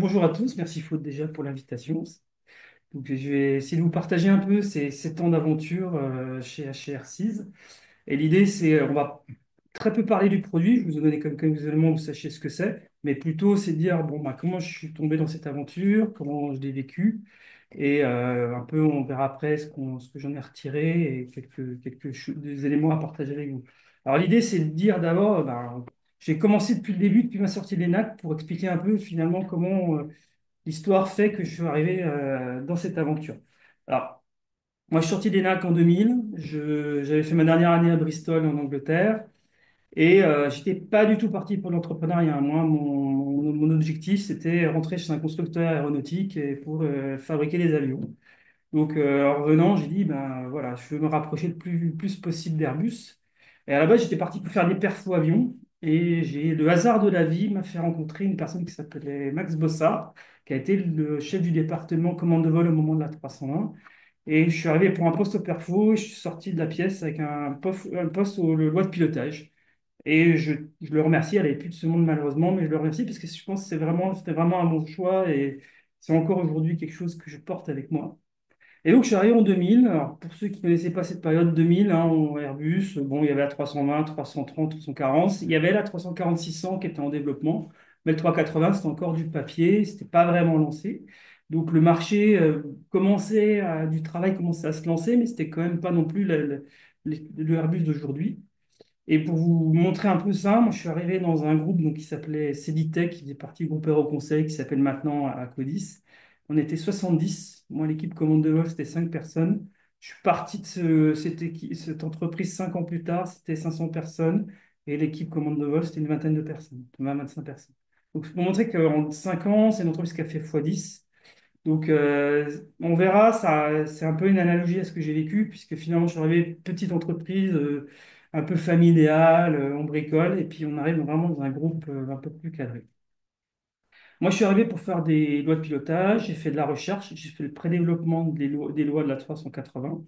Bonjour à tous, merci Faute déjà pour l'invitation. Donc, je vais essayer de vous partager un peu ces temps d'aventure chez Airseas. Et l'idée, on va très peu parler du produit, je vous ai donné comme quelques éléments, vous sachiez ce que c'est, mais plutôt c'est dire bon, bah, comment je suis tombé dans cette aventure, comment je l'ai vécu, et un peu on verra après ce que j'en ai retiré et des éléments à partager avec vous. Alors l'idée, c'est de dire d'abord, bah, j'ai commencé depuis le début, depuis ma sortie de l'ENAC, pour expliquer un peu finalement comment l'histoire fait que je suis arrivé dans cette aventure. Alors, moi, je suis sorti d'ENAC en 2000. J'avais fait ma dernière année à Bristol en Angleterre. Et j'étais pas du tout parti pour l'entrepreneuriat. Moi, mon objectif, c'était rentrer chez un constructeur aéronautique et pour fabriquer des avions. Donc, en revenant, j'ai dit, ben voilà, je veux me rapprocher le plus possible d'Airbus. Et à la base, j'étais parti pour faire des perfos avions. Et le hasard de la vie m'a fait rencontrer une personne qui s'appelait Max Bossard, qui a été le chef du département commande de vol au moment de la 301. Et je suis arrivé pour un poste au perfo, et je suis sorti de la pièce avec un poste au le loi de pilotage. Et je le remercie, elle n'est plus de ce monde malheureusement, mais je le remercie parce que je pense que c'était vraiment un bon choix et c'est encore aujourd'hui quelque chose que je porte avec moi. Et donc, je suis arrivé en 2000. Alors, pour ceux qui ne connaissaient pas cette période 2000, hein, en Airbus, bon, il y avait la 320, 330, 340. Il y avait la 340-600 qui était en développement. Mais le 380, c'était encore du papier. C'était pas vraiment lancé. Donc, le marché du travail commençait à se lancer, mais c'était quand même pas non plus le Airbus d'aujourd'hui. Et pour vous montrer un peu ça, moi, je suis arrivé dans un groupe donc, qui s'appelait Ceditech, qui faisait partie du groupe Aéroconseil, qui s'appelle maintenant Acodis. On était 70. Moi, l'équipe commande de vol, c'était 5 personnes. Je suis parti de cette entreprise 5 ans plus tard, c'était 500 personnes. Et l'équipe commande de vol, c'était une vingtaine de personnes, 25 personnes. Donc, c'est pour montrer qu'en 5 ans, c'est une entreprise qui a fait x10. Donc, on verra, ça, c'est un peu une analogie à ce que j'ai vécu, puisque finalement, je suis arrivé petite entreprise, un peu familiale, on bricole, et puis on arrive vraiment dans un groupe un peu plus cadré. Moi, je suis arrivé pour faire des lois de pilotage, j'ai fait de la recherche, j'ai fait le pré-développement des lois de la 380.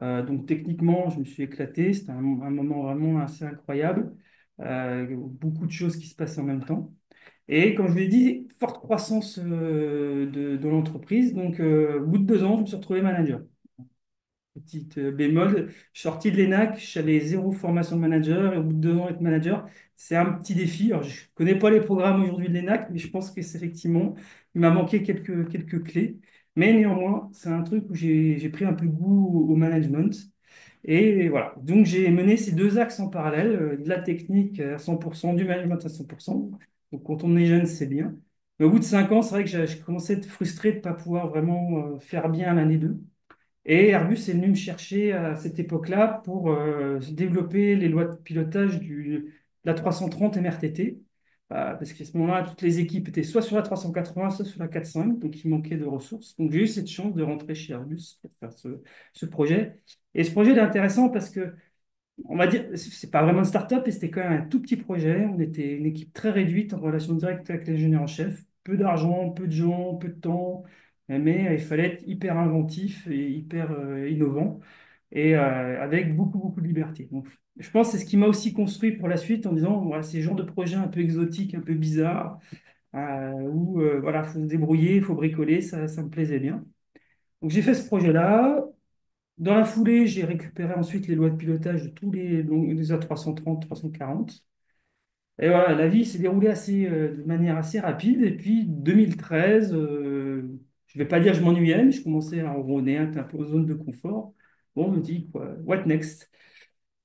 Donc, techniquement, je me suis éclaté, c'était un moment vraiment assez incroyable, beaucoup de choses qui se passaient en même temps. Et comme je vous l'ai dit, forte croissance de l'entreprise. Donc, au bout de 2 ans, je me suis retrouvé manager. Petite bémol, je suis sorti de l'ENAC, j'avais zéro formation de manager. Et au bout de 2 ans, être manager, c'est un petit défi. Alors, je ne connais pas les programmes aujourd'hui de l'ENAC, mais je pense que c'est effectivement, il m'a manqué quelques clés. Mais néanmoins, c'est un truc où j'ai pris un peu goût au management. Et voilà. Donc, j'ai mené ces deux axes en parallèle, de la technique à 100%, du management à 100%. Donc, quand on est jeune, c'est bien. Mais au bout de 5 ans, c'est vrai que j'ai commencé à être frustré de ne pas pouvoir vraiment faire bien l'année 2. Et Airbus est venu me chercher à cette époque-là pour développer les lois de pilotage de la 330 MRTT. Parce qu'à ce moment-là, toutes les équipes étaient soit sur la 380, soit sur la 405, donc il manquait de ressources. Donc j'ai eu cette chance de rentrer chez Airbus pour faire ce projet. Et ce projet est intéressant parce que, on va dire, c'est pas vraiment une start-up, et c'était quand même un tout petit projet. On était une équipe très réduite en relation directe avec l'ingénieur en chef. Peu d'argent, peu de gens, peu de temps, mais il fallait être hyper inventif et hyper innovant et avec beaucoup, beaucoup de liberté. Donc, je pense que c'est ce qui m'a aussi construit pour la suite en disant, voilà, ces genres de projets un peu exotiques, un peu bizarres, où voilà, faut se débrouiller, il faut bricoler, ça me plaisait bien. Donc, j'ai fait ce projet-là. Dans la foulée, j'ai récupéré ensuite les lois de pilotage de tous les A330, 340. Et voilà, la vie s'est déroulée de manière assez rapide. Et puis, 2013, je ne vais pas dire que je m'ennuyais, mais je commençais à ronronner, à être un peu en zone de confort. Bon, on me dit, quoi, what next?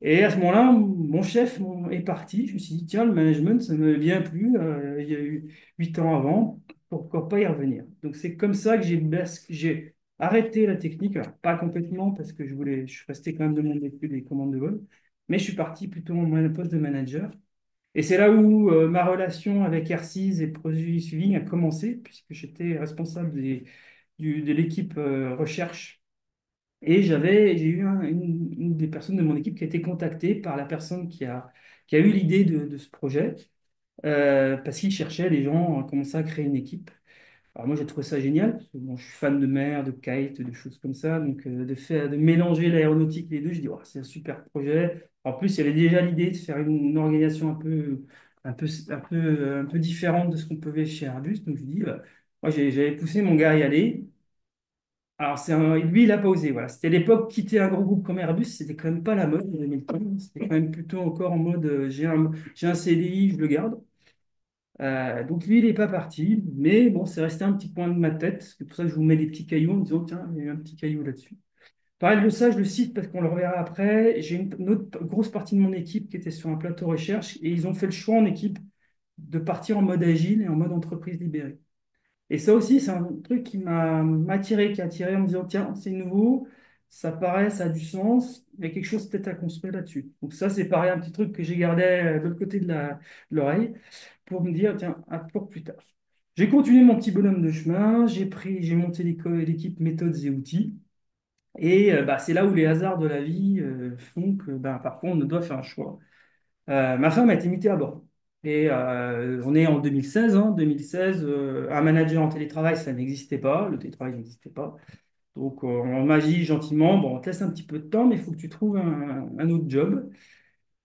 Et à ce moment-là, mon chef est parti. Je me suis dit, tiens, le management, ça ne me vient plus. Il y a eu 8 ans avant, pourquoi pas y revenir? Donc, c'est comme ça que j'ai arrêté la technique. Alors, pas complètement, parce que je suis resté quand même de mon étude des commandes de vol, mais je suis parti plutôt en poste de manager. Et c'est là où ma relation avec Airseas et Produit Suivi a commencé, puisque j'étais responsable de l'équipe recherche. Et j'ai eu une des personnes de mon équipe qui a été contactée par la personne qui a eu l'idée de ce projet, parce qu'il cherchait des gens comme ça à créer une équipe. Alors moi, j'ai trouvé ça génial, parce que bon, je suis fan de mer, de kite, de choses comme ça. Donc, de mélanger l'aéronautique les deux, je dis, oh, c'est un super projet. En plus, il y avait déjà l'idée de faire une organisation un peu un peu différente de ce qu'on pouvait chez Airbus. Donc, je dis, bah, moi, j'avais poussé mon gars à y aller. Alors, lui, il n'a pas osé. Voilà. C'était l'époque, quitter un gros groupe comme Airbus, c'était quand même pas la mode en 2015. C'était quand même plutôt encore en mode j'ai un CDI, je le garde. Donc, lui, il n'est pas parti. Mais bon, c'est resté un petit coin de ma tête. C'est pour ça que je vous mets des petits cailloux en me disant, tiens, il y a eu un petit caillou là-dessus. Pareil de ça, je le cite parce qu'on le reverra après. J'ai une autre grosse partie de mon équipe qui était sur un plateau recherche et ils ont fait le choix en équipe de partir en mode agile et en mode entreprise libérée. Et ça aussi, c'est un truc qui m'a attiré, qui a attiré en me disant, tiens, c'est nouveau, ça paraît, ça a du sens, il y a quelque chose peut-être à construire là-dessus. Donc ça, c'est pareil, un petit truc que j'ai gardé de l'autre côté de l'oreille pour me dire, tiens, pour plus tard. J'ai continué mon petit bonhomme de chemin, j'ai monté l'équipe méthodes et outils. Et bah, c'est là où les hasards de la vie font que bah, parfois on doit faire un choix. Ma femme a été mutée à bord. Et on est en 2016. 2016, un manager en télétravail, ça n'existait pas. Le télétravail n'existait pas. Donc on m'a dit gentiment, bon, on te laisse un petit peu de temps, mais il faut que tu trouves un autre job.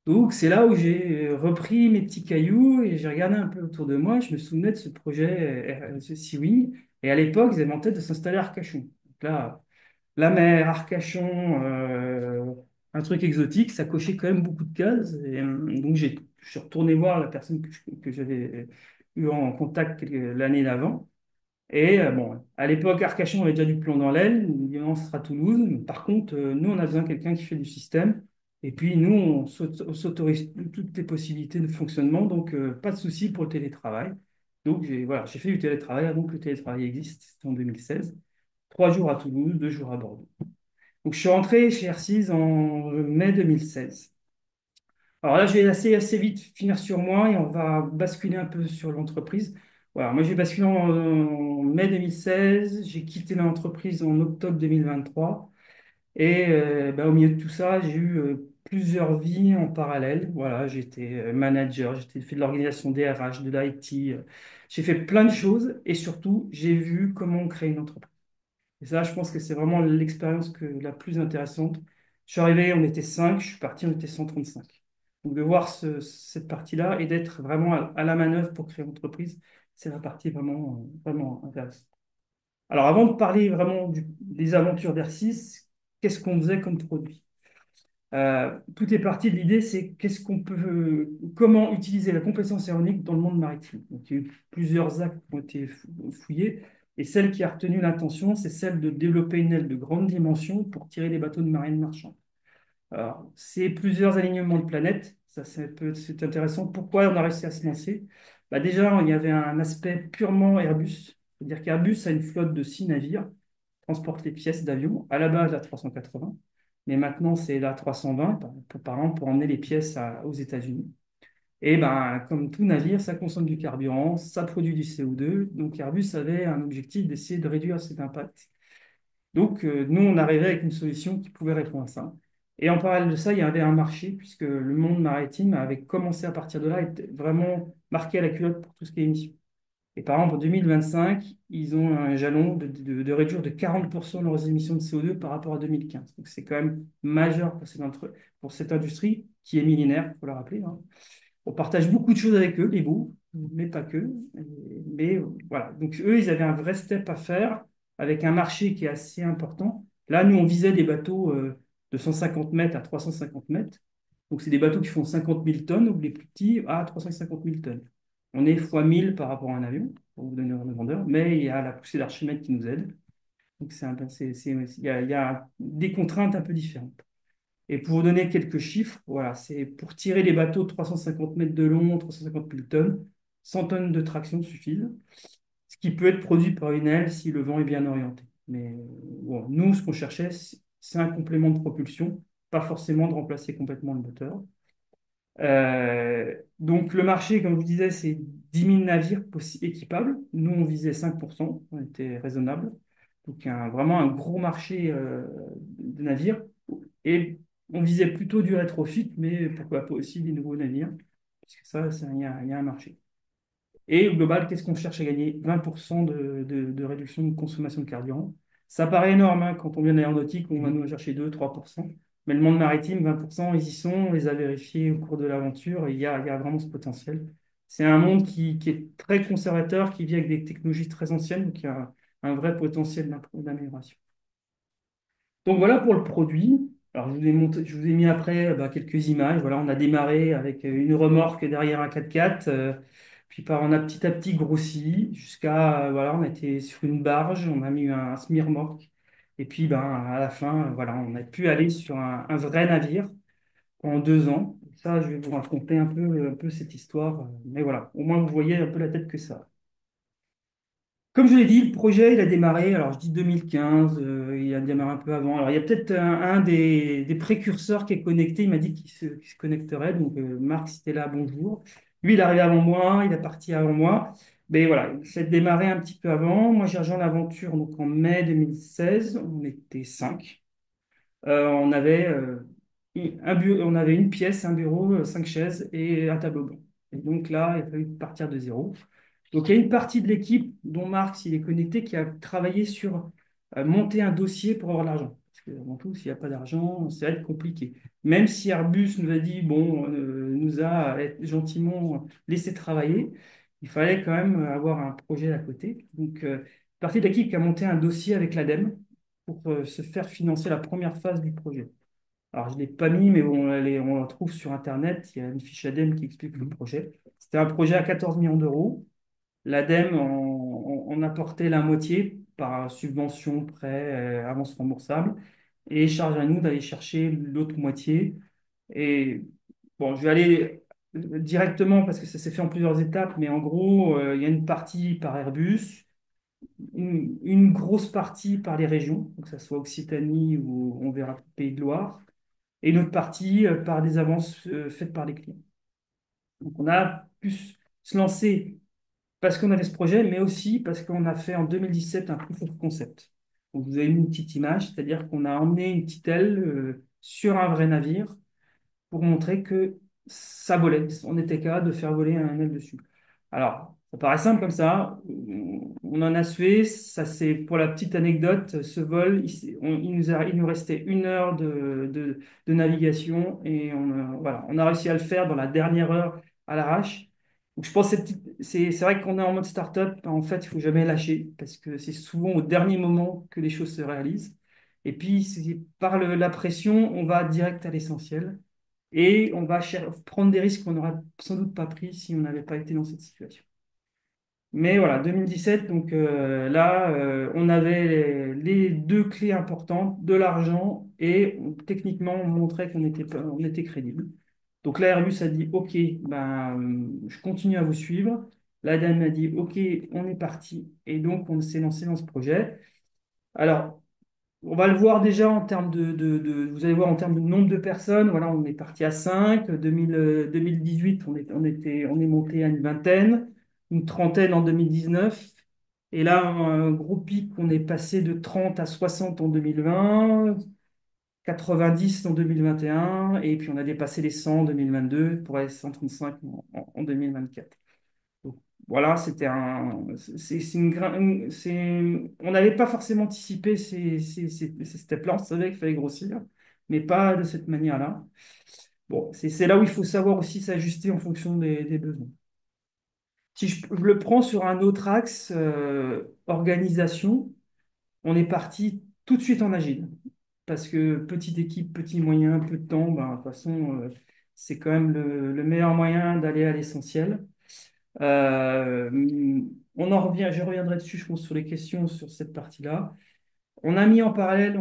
Donc c'est là où j'ai repris mes petits cailloux et j'ai regardé un peu autour de moi. Je me souvenais de ce projet, ce Sea-Wing. Et à l'époque, ils avaient en tête de s'installer à Arcachon. Donc là, la mer, Arcachon, un truc exotique, ça cochait quand même beaucoup de cases. Et, donc je suis retourné voir la personne que j'avais eu en contact l'année d'avant. Et bon, à l'époque, Arcachon avait déjà du plomb dans l'aile, il dit non, ce sera Toulouse. Par contre, nous, on a besoin de quelqu'un qui fait du système. Et puis, nous, on s'autorise toutes les possibilités de fonctionnement, donc pas de souci pour le télétravail. Donc, voilà, j'ai fait du télétravail, donc le télétravail existe, c'était en 2016. 3 jours à Toulouse, 2 jours à Bordeaux. Donc, je suis rentré chez Airseas en mai 2016. Alors là, je vais assez vite finir sur moi et on va basculer un peu sur l'entreprise. Voilà, moi, j'ai basculé en mai 2016. J'ai quitté l'entreprise en octobre 2023. Et ben, au milieu de tout ça, j'ai eu plusieurs vies en parallèle. Voilà, j'étais manager, j'ai fait de l'organisation des RH, de l'IT. J'ai fait plein de choses et surtout, j'ai vu comment on crée une entreprise. Et ça, je pense que c'est vraiment l'expérience la plus intéressante. Je suis arrivé, on était 5, je suis parti, on était 135. Donc de voir cette partie-là et d'être vraiment à la manœuvre pour créer une entreprise, c'est la partie vraiment intéressante. Alors avant de parler vraiment des aventures d'R6, qu'est-ce qu'on faisait comme produit? Tout est parti de l'idée, c'est comment utiliser la compétence aéronautique dans le monde maritime. Donc, il y a eu plusieurs actes qui ont été fouillés, et celle qui a retenu l'attention, c'est celle de développer une aile de grande dimension pour tirer des bateaux de marine marchande. Alors, c'est plusieurs alignements de planètes, ça c'est intéressant. Pourquoi on a réussi à se lancer? Bah, déjà, il y avait un aspect purement Airbus, c'est-à-dire qu'Airbus a une flotte de 6 navires transporte les pièces d'avion, à la base la 380, mais maintenant c'est la 320 par an pour emmener les pièces aux États-Unis. Et ben, comme tout navire, ça consomme du carburant, ça produit du CO2, donc Airbus avait un objectif d'essayer de réduire cet impact. Donc nous, on arrivait avec une solution qui pouvait répondre à ça. Et en parallèle de ça, il y avait un marché, puisque le monde maritime avait commencé à partir de là, à être vraiment marqué à la culotte pour tout ce qui est émissions. Et par exemple, en 2025, ils ont un jalon de réduire de 40% leurs émissions de CO2 par rapport à 2015. Donc c'est quand même majeur pour cette industrie qui est millénaire, il faut le rappeler. On partage beaucoup de choses avec eux, les beaux, mais pas que. Mais voilà. Donc eux, ils avaient un vrai step à faire avec un marché qui est assez important. Là, nous, on visait des bateaux de 150 mètres à 350 mètres. Donc c'est des bateaux qui font 50 000 tonnes, ou les plus petits à 350 000 tonnes. On est fois 1000 par rapport à un avion, pour vous donner une grandeur, mais il y a la poussée d'Archimède qui nous aide. Donc il y a des contraintes un peu différentes. Et pour vous donner quelques chiffres, voilà, c'est pour tirer les bateaux de 350 mètres de long, 350 000 tonnes, 100 tonnes de traction suffisent, ce qui peut être produit par une aile si le vent est bien orienté. Mais bon, nous, ce qu'on cherchait, c'est un complément de propulsion, pas forcément de remplacer complètement le moteur. Donc le marché, comme je vous disais, c'est 10 000 navires équipables. Nous, on visait 5%, on était raisonnable. Donc vraiment un gros marché de navires. Et on visait plutôt du rétrofit, mais pourquoi pas aussi des nouveaux navires, parce que il y a un marché. Et au global, qu'est-ce qu'on cherche à gagner? 20% de réduction de consommation de carburant. Ça paraît énorme hein, quand on vient de l'aéronautique, on va nous chercher 2-3%. Mais le monde maritime, 20%, ils y sont, on les a vérifiés au cours de l'aventure et il y a vraiment ce potentiel. C'est un monde qui est très conservateur, qui vit avec des technologies très anciennes, donc il y a un vrai potentiel d'amélioration. Donc voilà pour le produit. Alors je vous ai mis après quelques images. Voilà, on a démarré avec une remorque derrière un 4x4, puis on a petit à petit grossi jusqu'à voilà, on était sur une barge, on a mis un semi-remorque, et puis à la fin, voilà, on a pu aller sur un vrai navire en 2 ans. Ça, je vais vous raconter un peu cette histoire, mais voilà, au moins vous voyez un peu la tête que ça. Comme je l'ai dit, le projet, il a démarré, alors je dis 2015, il a démarré un peu avant. Alors il y a peut-être un des précurseurs qui est connecté, il m'a dit qu'il se connecterait, donc Marc, si t'es là, bonjour. Lui, il est arrivé avant moi, il est parti avant moi, mais voilà, il s'est démarré un petit peu avant. Moi, j'ai rejoint l'aventure donc en mai 2016, on était 5. On avait, on avait une pièce, un bureau, 5 chaises et un tableau blanc. Et donc là, il a fallu partir de zéro. Donc il y a une partie de l'équipe, dont Marc, s'il est connecté, qui a travaillé sur monter un dossier pour avoir de l'argent. Parce que avant tout, s'il n'y a pas d'argent, ça va être compliqué. Même si Airbus nous a dit, bon, nous a gentiment laissé travailler, il fallait quand même avoir un projet à côté. Donc, une partie de l'équipe qui a monté un dossier avec l'ADEME pour se faire financer la première phase du projet. Alors, je ne l'ai pas mis, mais bon, on la trouve sur Internet. Il y a une fiche ADEME qui explique le projet. C'était un projet à 14 millions d'euros. L'ADEME en apportait la moitié par subvention, prêt, avance remboursable, et charge à nous d'aller chercher l'autre moitié. Et bon, je vais aller directement parce que ça s'est fait en plusieurs étapes, mais en gros, il y a une partie par Airbus, une grosse partie par les régions, que ce soit Occitanie ou on verra Pays de Loire, et une autre partie par des avances faites par les clients. Donc on a pu se lancer parce qu'on avait ce projet, mais aussi parce qu'on a fait en 2017 un proof of concept. Donc vous avez mis une petite image, c'est-à-dire qu'on a emmené une petite aile sur un vrai navire pour montrer que ça volait. On était capable de faire voler un aile dessus. Alors, ça paraît simple comme ça. On en a sué. Ça, c'est pour la petite anecdote. Ce vol, il nous restait 1 heure de navigation et voilà, on a réussi à le faire dans la dernière heure à l'arrache. Donc, je pense que c'est vrai qu'on est en mode start-up. En fait, il faut jamais lâcher parce que c'est souvent au dernier moment que les choses se réalisent. Et puis, par la pression, on va direct à l'essentiel. Et on va prendre des risques qu'on n'aurait sans doute pas pris si on n'avait pas été dans cette situation. Mais voilà, 2017, donc là, on avait les deux clés importantes, de l'argent et techniquement, on montrait on était crédible. Donc là, Airbus a dit, OK, je continue à vous suivre. La dame a dit, OK, on est parti. Et donc, on s'est lancé dans ce projet. Alors, on va le voir déjà en termes vous allez voir en termes de nombre de personnes. Voilà, on est parti à 5. 2018, on est monté à une vingtaine, une trentaine en 2019. Et là, un gros pic, on est passé de 30 à 60 en 2020, 90 en 2021, et puis on a dépassé les 100 en 2022 pour aller 135 en 2024. Donc, voilà, c'est une, on n'avait pas forcément anticipé ces steps-là. On savait qu'il fallait grossir, mais pas de cette manière-là. Bon, c'est là où il faut savoir aussi s'ajuster en fonction des besoins. Si je le prends sur un autre axe, organisation, on est parti tout de suite en agile. Parce que petite équipe, petit moyen, peu de temps, de toute façon, c'est quand même le meilleur moyen d'aller à l'essentiel. Euh, je reviendrai dessus, je pense, sur les questions sur cette partie-là. On a mis en parallèle,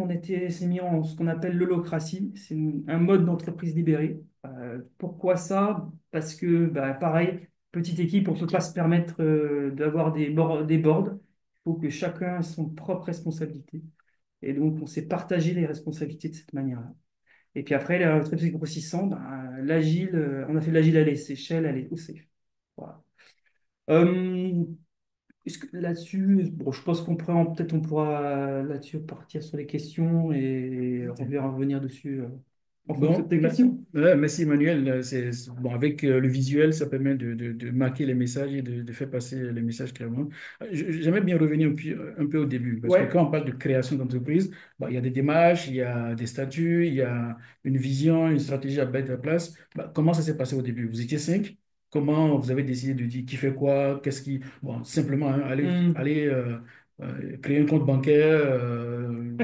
s'est mis en ce qu'on appelle l'holocratie, c'est un mode d'entreprise libérée. Pourquoi ça? Parce que, pareil, petite équipe, on ne peut pas se permettre d'avoir des boards. Il faut que chacun ait son propre responsabilité. Et donc, on s'est partagé les responsabilités de cette manière-là. Et puis après, l'entreprise grossissant, l'agile, on a fait de l'agile à l'échelle, elle est au safe. Voilà. Euh, est-ce que là-dessus, bon, je pense qu'on pourra, peut-être on pourra là-dessus partir sur les questions et on va revenir dessus en fonction de Bon, tes questions. ouais, merci Emmanuel. Bon, avec le visuel, ça permet de marquer les messages et de faire passer les messages clairement. J'aimerais bien revenir un peu au début, parce que Ouais. quand on parle de création d'entreprise, bah, il y a des démarches, il y a des statuts, il y a une vision, une stratégie à mettre en place. Bah, comment ça s'est passé au début? Vous étiez 5? comment vous avez décidé de dire qui fait quoi, qu'est-ce qui... Bon, simplement, hein, Hmm. aller créer un compte bancaire,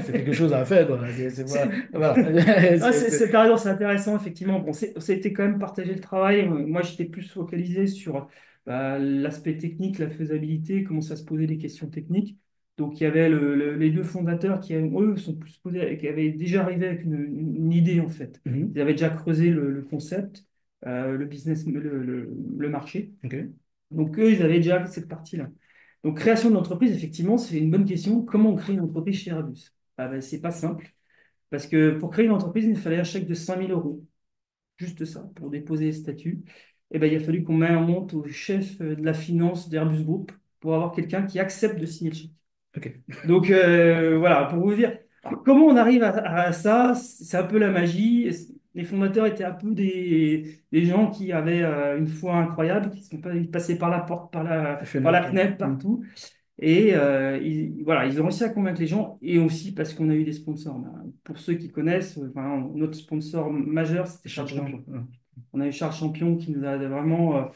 c'est quelque chose à faire, quoi. C'est pas... C'est- Voilà. Ah, t'as raison, c'est intéressant, effectivement. Bon, c'était quand même partagé le travail. Moi, j'étais plus focalisé sur l'aspect technique, la faisabilité, comment ça se posait les questions techniques. Donc, il y avait les deux fondateurs qui, eux, sont plus posés, qui avaient déjà arrivé avec une idée, en fait. Mhm. Ils avaient déjà creusé le concept, le business, le marché. OK. Donc, eux, ils avaient déjà cette partie-là. Donc, création de l'entreprise, effectivement, c'est une bonne question. Comment on crée une entreprise chez Airbus? C'est pas simple. Parce que pour créer une entreprise, il fallait un chèque de 5 000 euros, juste ça, pour déposer les statuts. Et ben, il a fallu qu'on monte au chef de la finance d'Airbus Group pour avoir quelqu'un qui accepte de signer le chèque. OK. Donc voilà, pour vous dire, alors, comment on arrive à ça, c'est un peu la magie. Les fondateurs étaient un peu des gens qui avaient une foi incroyable, qui sont pas, ils passaient par la porte, par la Fenêtre. fenêtre, Mhm. partout. Et voilà, ils ont réussi à convaincre les gens, et aussi parce qu'on a eu des sponsors. Pour ceux qui connaissent, enfin, notre sponsor majeur, c'était Charles Champion. Champion. On a eu Charles Champion qui nous a vraiment,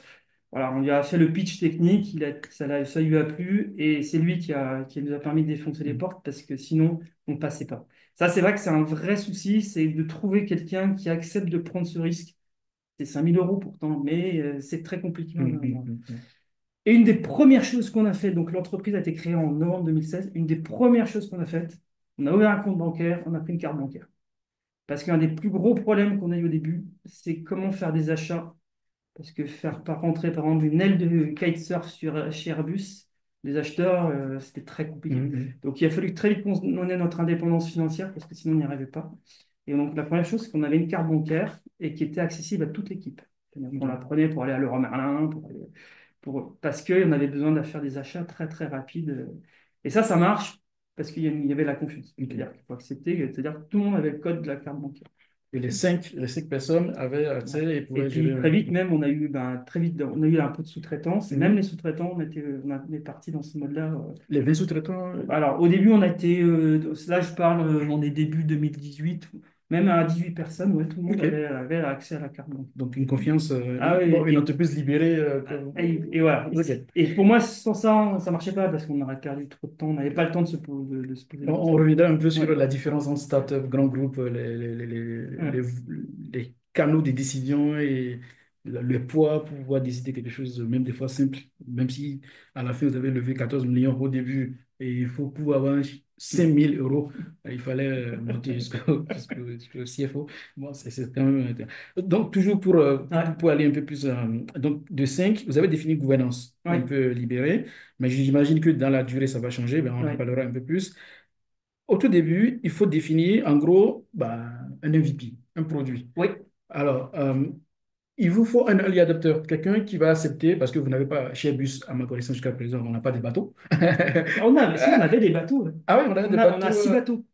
voilà, on lui a fait le pitch technique, ça lui a plu, et c'est lui qui nous a permis de défoncer les Mhm. portes, parce que sinon, on ne passait pas. Ça, c'est vrai que c'est un vrai souci, c'est de trouver quelqu'un qui accepte de prendre ce risque. C'est 5 000 euros pourtant, mais c'est très compliqué. Mhm. Mhm. Mhm. Et une des premières choses qu'on a fait, donc l'entreprise a été créée en novembre 2016, une des premières choses qu'on a faites, on a ouvert un compte bancaire, on a pris une carte bancaire. Parce qu'un des plus gros problèmes qu'on a eu au début, c'est comment faire des achats. Parce que faire par rentrer, par exemple, une aile de kitesurf chez Airbus, les acheteurs, c'était très compliqué. Mhm. Donc il a fallu très vite qu'on ait notre indépendance financière, parce que sinon on n'y arrivait pas. Et donc la première chose, c'est qu'on avait une carte bancaire et qui était accessible à toute l'équipe. C'est-à-dire qu'on la OK. prenait pour aller à Leroy Merlin, parce qu'on avait besoin de faire des achats très très rapides. Et ça marche parce qu'il y avait la confiance. OK. C'est-à-dire qu'il faut accepter, c'est-à-dire que tout le monde avait le code de la carte bancaire. Et les cinq personnes avaient Ouais. accès et Et pouvaient puis gérer. très vite même, on a eu très vite, on a eu un peu de sous-traitance. Et même Mhm. les sous-traitants, on est parti dans ce mode-là. Les 20 sous-traitants. Alors au début, on a été, là je parle dans les débuts 2018, même à 18 personnes, ouais, tout le monde OK. avait accès à la carte bancaire. Donc une confiance, Ah oui, bon, une entreprise libérée. et voilà. OK. Et pour moi, sans ça, ça marchait pas parce qu'on aurait perdu trop de temps. On n'avait pas le temps de se poser On la on question. reviendra un peu Ouais. sur la différence entre start-up, grand groupe, Ouais. les canaux de décision et le poids pour pouvoir décider quelque chose, même des fois simple, même si à la fin vous avez levé 14 millions au début et il faut pouvoir avoir 5 000 euros, il fallait monter jusqu'au CFO. Bon, c'est quand même... Donc, toujours Ouais. pour aller un peu plus... donc, de 5 vous avez défini gouvernance un Ouais. peu libérée, mais j'imagine que dans la durée, ça va changer, ben, on en Ouais. parlera un peu plus. Au tout début, il faut définir en gros bah, un MVP, un produit. Oui. Alors, il vous faut un early adopter, quelqu'un qui va accepter, parce que vous n'avez pas, chez Airbus, à ma connaissance jusqu'à présent, on n'a pas de bateaux. Si, on avait des bateaux. Ouais. Ah oui, on a des On a bateaux. 6 bateaux.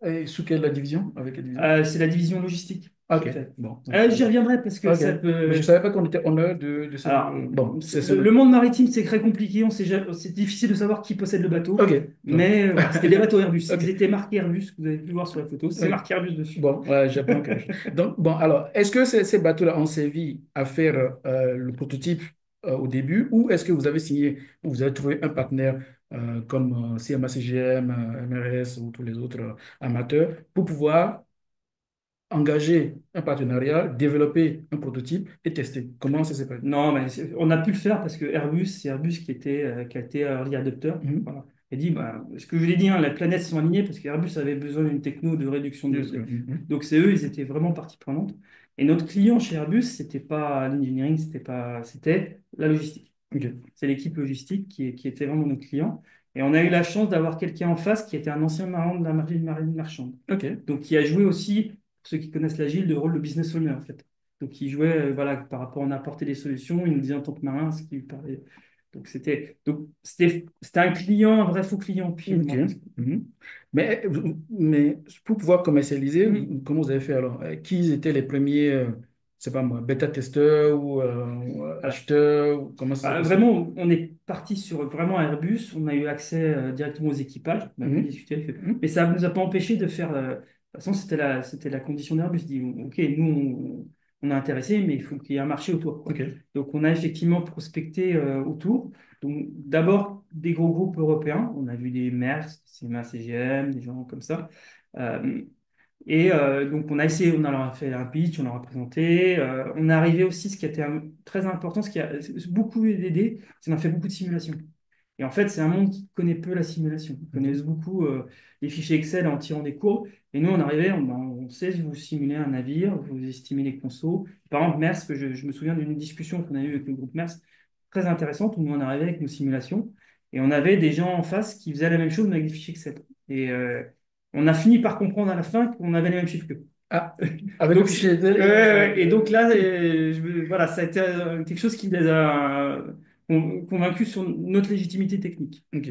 Et sous quelle division? Avec quelle division? C'est la division logistique Ok, qui fait. bon. J'y reviendrai parce que Ok. ça Mais je ne peut. savais pas qu'on était honneur de cette... Alors, Bon, c'est le notre... monde maritime, c'est très compliqué. C'est difficile de savoir qui possède le bateau. Ok. Bon. Mais voilà, c'était des bateaux Airbus. Ok. Ils étaient marqués Airbus, que vous avez pu voir sur la photo. C'est Ok. marqué Airbus dessus. Bon, ouais, j'apprends quelque chose. Donc, bon, alors, est-ce que ces bateaux-là ont servi à faire le prototype au début ou est-ce que vous avez signé, ou vous avez trouvé un partenaire comme CMA CGM, MRS ou tous les autres amateurs pour pouvoir engager un partenariat, développer un prototype et tester? Comment ça s'est passé? Non, mais on a pu le faire parce que Airbus, c'est Airbus qui a été early adopter. Mhm. Voilà. Et dit, bah, ce que je l'ai dit, hein, les planètes sont alignées parce qu'Airbus avait besoin d'une techno de réduction Juste, de. mhm. Donc c'est eux, ils étaient vraiment partie prenante. Et notre client chez Airbus, c'était pas l'engineering, c'était la logistique. Ok. C'est l'équipe logistique qui était vraiment notre client. Et on a eu la chance d'avoir quelqu'un en face qui était un ancien marin de la marine marchande. Ok. Donc qui a joué aussi, pour ceux qui connaissent l'agile, le rôle de business owner en fait. Donc il jouait, voilà, par rapport, on apportait des solutions, il nous disait en tant que marin ce qu'il lui parlait. Donc c'était un client, un vrai faux client. Puis Ok. bon, Mhm. Mais pour pouvoir commercialiser, hum, comment vous avez fait alors? Qui étaient les premiers, c'est pas moi, bêta-testeurs ou voilà. acheteurs? Comment ça s'est passé? Vraiment, on est parti sur vraiment Airbus. On a eu accès directement aux équipages. On a pu Mhm. discuter avec eux. Mhm. Mais ça ne nous a pas empêché de faire. De toute façon, c'était la condition d'Airbus. Dit, OK, nous, on est intéressé, mais il faut qu'il y ait un marché autour, quoi. OK. Donc, on a effectivement prospecté autour. Donc, d'abord, des gros groupes européens. On a vu des Maersk, CMA, CGM, des gens comme ça. Euh, donc, on a essayé, on leur a fait un pitch, on leur a présenté. On est arrivé aussi, ce qui a été très important, ce qui a beaucoup aidé, c'est qu'on a fait beaucoup de simulations. Et en fait, c'est un monde qui connaît peu la simulation. Ils connaissent OK. beaucoup les fichiers Excel en tirant des courbes. Et nous, on arrivait, on sait vous simuler un navire, vous estimez les consos. Par exemple, Maersk, je me souviens d'une discussion qu'on a eue avec le groupe Maersk, très intéressante, où nous, on arrivait avec nos simulations. Et on avait des gens en face qui faisaient la même chose, mais avec des fichiers Excel. Et on a fini par comprendre à la fin qu'on avait les mêmes chiffres qu'eux. Ah, avec le Donc, fichier Excel et... et donc là, voilà, ça a été quelque chose qui les a convaincus sur notre légitimité technique. OK.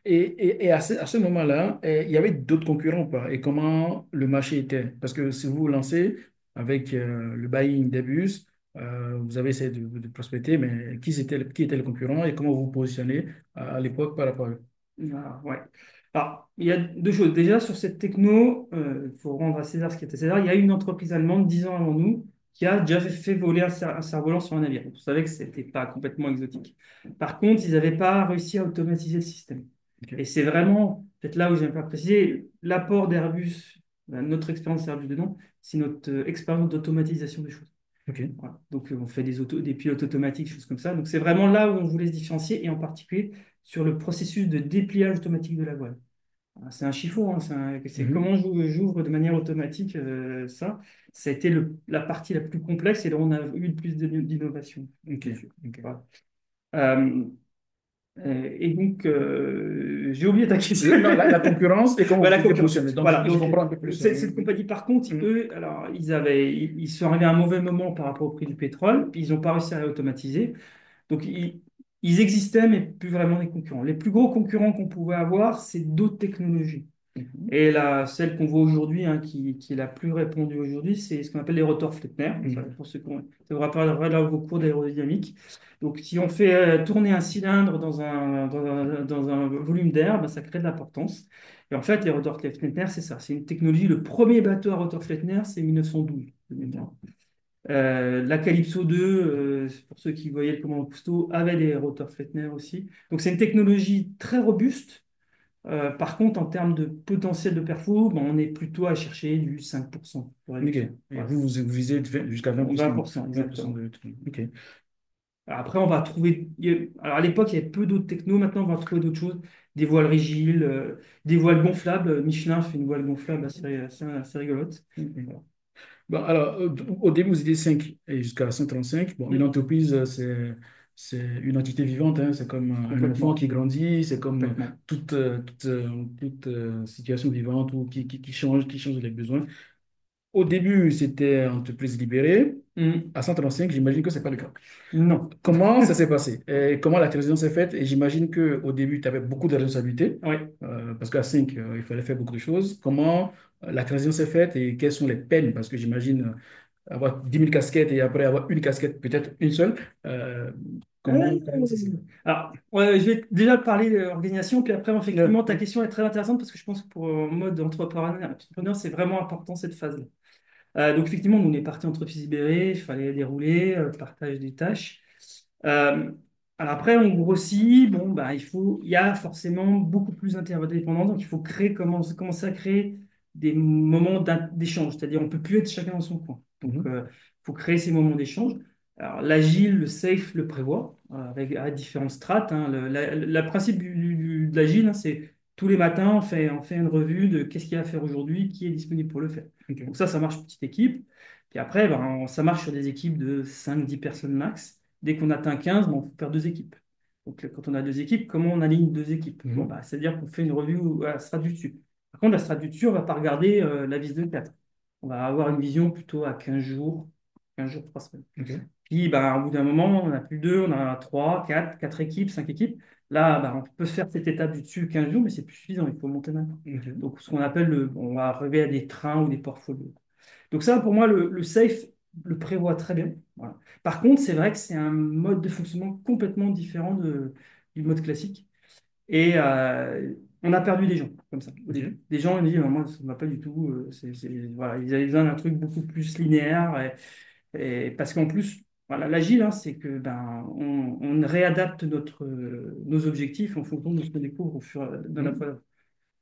Et à ce moment-là, il y avait d'autres concurrents ou pas? Et comment le marché était? Parce que si vous vous lancez avec le buying d'Airbus, vous avez essayé de prospecter, mais qui était le concurrent et comment vous vous positionnez l'époque par rapport à eux? Ah, ouais. Alors, il y a deux choses. Déjà, sur cette techno, il faut rendre à César ce qui était à César. Il y a une entreprise allemande, 10 ans avant nous, qui a déjà fait voler un cerf-volant sur un navire. Vous savez que ce n'était pas complètement exotique. Par contre, ils n'avaient pas réussi à automatiser le système. Et OK. c'est vraiment, peut-être là où j'aime pas préciser, l'apport d'Airbus, notre expérience Airbus dedans, c'est notre expérience d'automatisation des choses. OK. Voilà. Donc, on fait des pilotes automatiques, choses comme ça. Donc, c'est vraiment là où on voulait se différencier, et en particulier sur le processus de dépliage automatique de la voile. Voilà, c'est un chiffon, hein, c'est Mhm. comment j'ouvre de manière automatique ça. Ça a été la partie la plus complexe et là on a eu le plus d'innovation OK. dessus. OK. Voilà. Euh, et donc, j'ai oublié ta question. Non, la concurrence et comment Ouais, vous la étiez concurrence. positionné. Donc, Voilà, je donc comprends un peu plus. cette compagnie, par contre, Mhm. eux, alors, ils sont arrivés à un mauvais moment par rapport au prix du pétrole, puis ils n'ont pas réussi à automatiser. Donc, ils existaient, mais plus vraiment des concurrents. Les plus gros concurrents qu'on pouvait avoir, c'est d'autres technologies. Mhm. Et celle qu'on voit aujourd'hui, hein, qui est la plus répandue aujourd'hui, c'est ce qu'on appelle les rotors Flettner. Ça, Mhm. pour ceux qui ont, ça vous rappellera là vos cours d'aérodynamique. Donc, si on fait tourner un cylindre dans un volume d'air, ben, ça crée de la portance. Et en fait, les rotors Flettner, c'est ça. C'est une technologie. Le premier bateau à rotor Flettner, c'est 1912. de mémoire. La Calypso 2, pour ceux qui voyaient le commandant Cousteau, avait des rotors Flettner aussi. Donc, c'est une technologie très robuste. Par contre, en termes de potentiel de perfo, ben, on est plutôt à chercher du 5% de OK. réduction. Et Voilà. vous visez jusqu'à 20%, 20%, 20% exactement. de tout. OK. Alors après, on va trouver. Alors à l'époque, il y avait peu d'autres technos. Maintenant, on va trouver d'autres choses. Des voiles rigides, des voiles gonflables. Michelin fait une voile gonflable assez rigolote. OK. Voilà. Bon, alors, au début, vous étiez 5 et jusqu'à 135. Bon, une Mm. entreprise, c'est une entité vivante, hein. C'est comme un enfant Complètement. qui grandit, c'est comme Complètement. toute situation vivante ou qui change les besoins. Au début, c'était entreprise libérée. Mm. À 135, j'imagine que ce n'est pas le cas. Non. Comment ça s'est passé? Et comment la transition s'est faite? Et j'imagine qu'au début, tu avais beaucoup de responsabilités, Oui. parce qu'à 5, il fallait faire beaucoup de choses. Comment la transition s'est faite et quelles sont les peines? Parce que j'imagine avoir 10 000 casquettes et après avoir une casquette, peut-être une seule. Euh, comment c'est ça? Alors, ouais, je vais déjà parler de l'organisation, puis après, Euh, effectivement, ta question est très intéressante parce que je pense que pour un mode entrepreneur, c'est vraiment important cette phase-là. Donc, effectivement, nous, on est parti entreprise libérée, il fallait dérouler, partage des tâches. Euh, alors après, on grossit, bon, bah, il y a forcément beaucoup plus d'interdépendance, donc il faut commencer à créer des moments d'échange, c'est-à-dire on ne peut plus être chacun dans son coin. Donc, mhm, il faut créer ces moments d'échange. Alors, l'agile, le safe le prévoit, avec à différentes strates, hein. Le principe de l'agile, hein, c'est tous les matins, on fait une revue de qu'est-ce qu'il y a à faire aujourd'hui, qui est disponible pour le faire. Donc ok, ça marche petite équipe. Puis après, ben, ça marche sur des équipes de 5-10 personnes max. Dès qu'on atteint 15, bon, il faut faire deux équipes. Donc, quand on a deux équipes, comment on aligne deux équipes? Bon, mhm, bah, c'est-à-dire qu'on fait une revue à la strate du dessus. Par contre, la strate du dessus, on ne va pas regarder la vis de 4. On va avoir une vision plutôt à 15 jours, 3 semaines. ok, Puis, bah, au bout d'un moment, on n'a plus deux, on a trois, quatre équipes, cinq équipes. Là, bah, on peut faire cette étape du dessus 15 jours, mais c'est plus suffisant, il faut monter maintenant. ok, Donc, ce qu'on appelle on va arriver à des trains ou des portfolios. Donc ça, pour moi, le safe le prévoit très bien. Voilà. Par contre, c'est vrai que c'est un mode de fonctionnement complètement différent du mode classique. Et on a perdu des gens comme ça au ok. début. Des gens ils me disent, moi, ça ne va pas du tout. Voilà, ils avaient besoin d'un truc beaucoup plus linéaire. Et parce qu'en plus, voilà, l'agile, hein, c'est que ben, on réadapte nos objectifs en fonction de ce qu'on découvre au fur dans la Mhm. fois.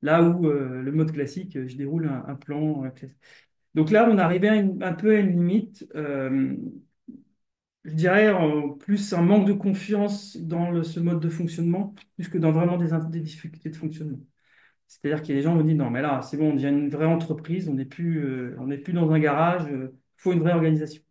Là où le mode classique, je déroule un plan classique. Donc là, on arrivait un peu à une limite, je dirais plus un manque de confiance dans ce mode de fonctionnement, plus que dans vraiment des difficultés de fonctionnement. C'est-à-dire qu'il y a des gens qui me disent, non, mais là, c'est bon, on devient une vraie entreprise, on n'est plus dans un garage, il faut une vraie organisation.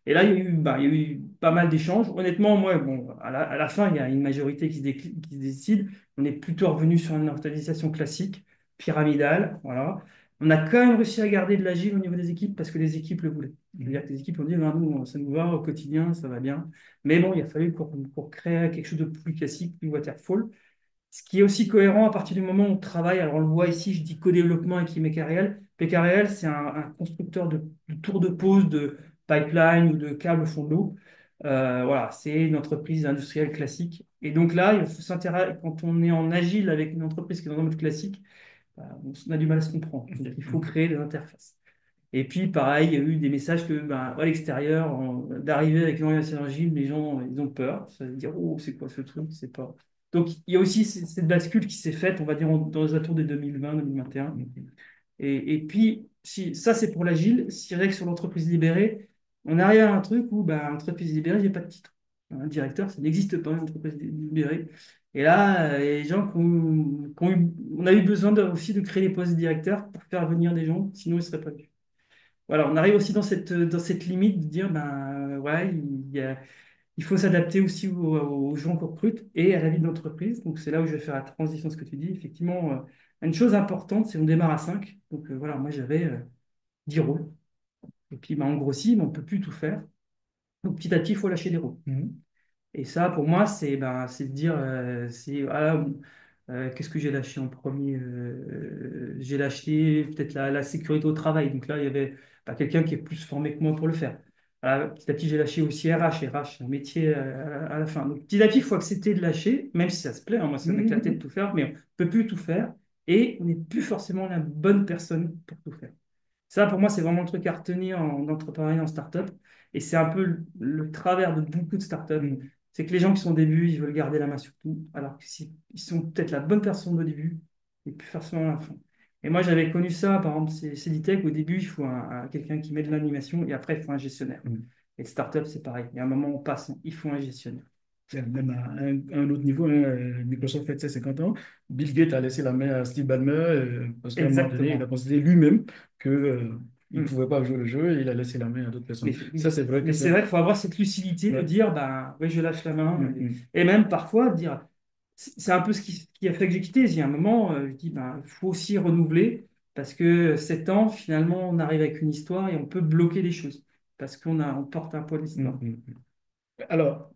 Et là, il y a eu pas mal d'échanges. Honnêtement, moi, bon, à la fin, il y a une majorité qui se décide. On est plutôt revenu sur une organisation classique, pyramidale. Voilà. On a quand même réussi à garder de l'agile au niveau des équipes parce que les équipes le voulaient. C'est-à-dire que les équipes ont dit, ben, nous, ça nous va au quotidien, ça va bien. Mais bon, il a fallu pour créer quelque chose de plus classique, plus waterfall. Ce qui est aussi cohérent à partir du moment où on travaille, alors on le voit ici, je dis co-développement avec Imecariel. Imecariel, c'est un constructeur de tours de pose, de pipeline ou de câbles au fond de l'eau. Voilà, c'est une entreprise industrielle classique. Et donc là, il faut s'intéresser, quand on est en agile avec une entreprise qui est dans un mode classique, on a du mal à se comprendre. Donc il faut créer des interfaces. Et puis, pareil, il y a eu des messages que, ben, à l'extérieur, d'arriver avec une organisation agile, les gens, ils ont peur. Ça veut dire, oh, c'est quoi ce truc? C'est pas. Donc, il y a aussi cette bascule qui s'est faite, on va dire, dans les atours des 2020-2021. Et puis, si, ça, c'est pour l'agile. C'est vrai que sur l'entreprise libérée, on arrive à un truc où, ben, entreprise libérée, il n'y a pas de titre. Un directeur, ça n'existe pas, une entreprise libérée. Et là, les gens on a eu besoin aussi de créer des postes de directeurs pour faire venir des gens, sinon ils ne seraient pas venus. Voilà, on arrive aussi dans cette limite de dire, ben, ouais, il faut s'adapter aussi aux gens qu'on recrute et à la vie de l'entreprise. Donc, c'est là où je vais faire la transition de ce que tu dis. Effectivement, une chose importante, c'est qu'on démarre à 5. Donc, voilà, moi, j'avais 10 rôles. Et puis, ben, on grossit, mais on ne peut plus tout faire. Donc, petit à petit, il faut lâcher des rôles. Mhm. Et ça, pour moi, c'est de dire, qu'est-ce que j'ai lâché en premier? J'ai lâché peut-être la sécurité au travail. Donc là, il y avait quelqu'un qui est plus formé que moi pour le faire. Voilà, petit à petit, j'ai lâché aussi RH. RH, c'est un métier à la fin. Donc petit à petit, il faut accepter de lâcher, même si ça se plaît, hein. Moi, ça m'éclatait de Mhm. tout faire, mais on ne peut plus tout faire. Et on n'est plus forcément la bonne personne pour tout faire. Ça, pour moi, c'est vraiment le truc à retenir en entrepreneuriat, en startup. Et c'est un peu le travers de beaucoup de startups. Mhm. C'est que les gens qui sont au début, ils veulent garder la main sur tout, alors que si, ils sont peut-être la bonne personne au début, et plus forcément à la fin. Et moi, j'avais connu ça, par exemple, c'est Ceditech, au début, il faut quelqu'un qui met de l'animation, et après, il faut un gestionnaire. Mhm. Et startup, c'est pareil. Il y a un moment où on passe, il faut un gestionnaire. Même à un autre niveau, hein, Microsoft fête ses 50 ans. Bill Gates a laissé la main à Steve Ballmer parce qu'à un moment donné, il a Exactement. considéré lui-même que, il ne Mm. pouvait pas jouer le jeu et il a laissé la main à d'autres personnes. Ça, c'est vrai que Mais c'est... c'est vrai qu'il faut avoir cette lucidité de Ouais. dire, ben, oui, je lâche la main. Mhm. Et même parfois, dire, c'est un peu ce qui a fait que j'ai quitté. Il y a un moment, je dis, ben, il faut aussi renouveler, parce que 7 ans, finalement, on arrive avec une histoire et on peut bloquer les choses, parce on porte un poids de Mhm. l'histoire. Mhm. Alors,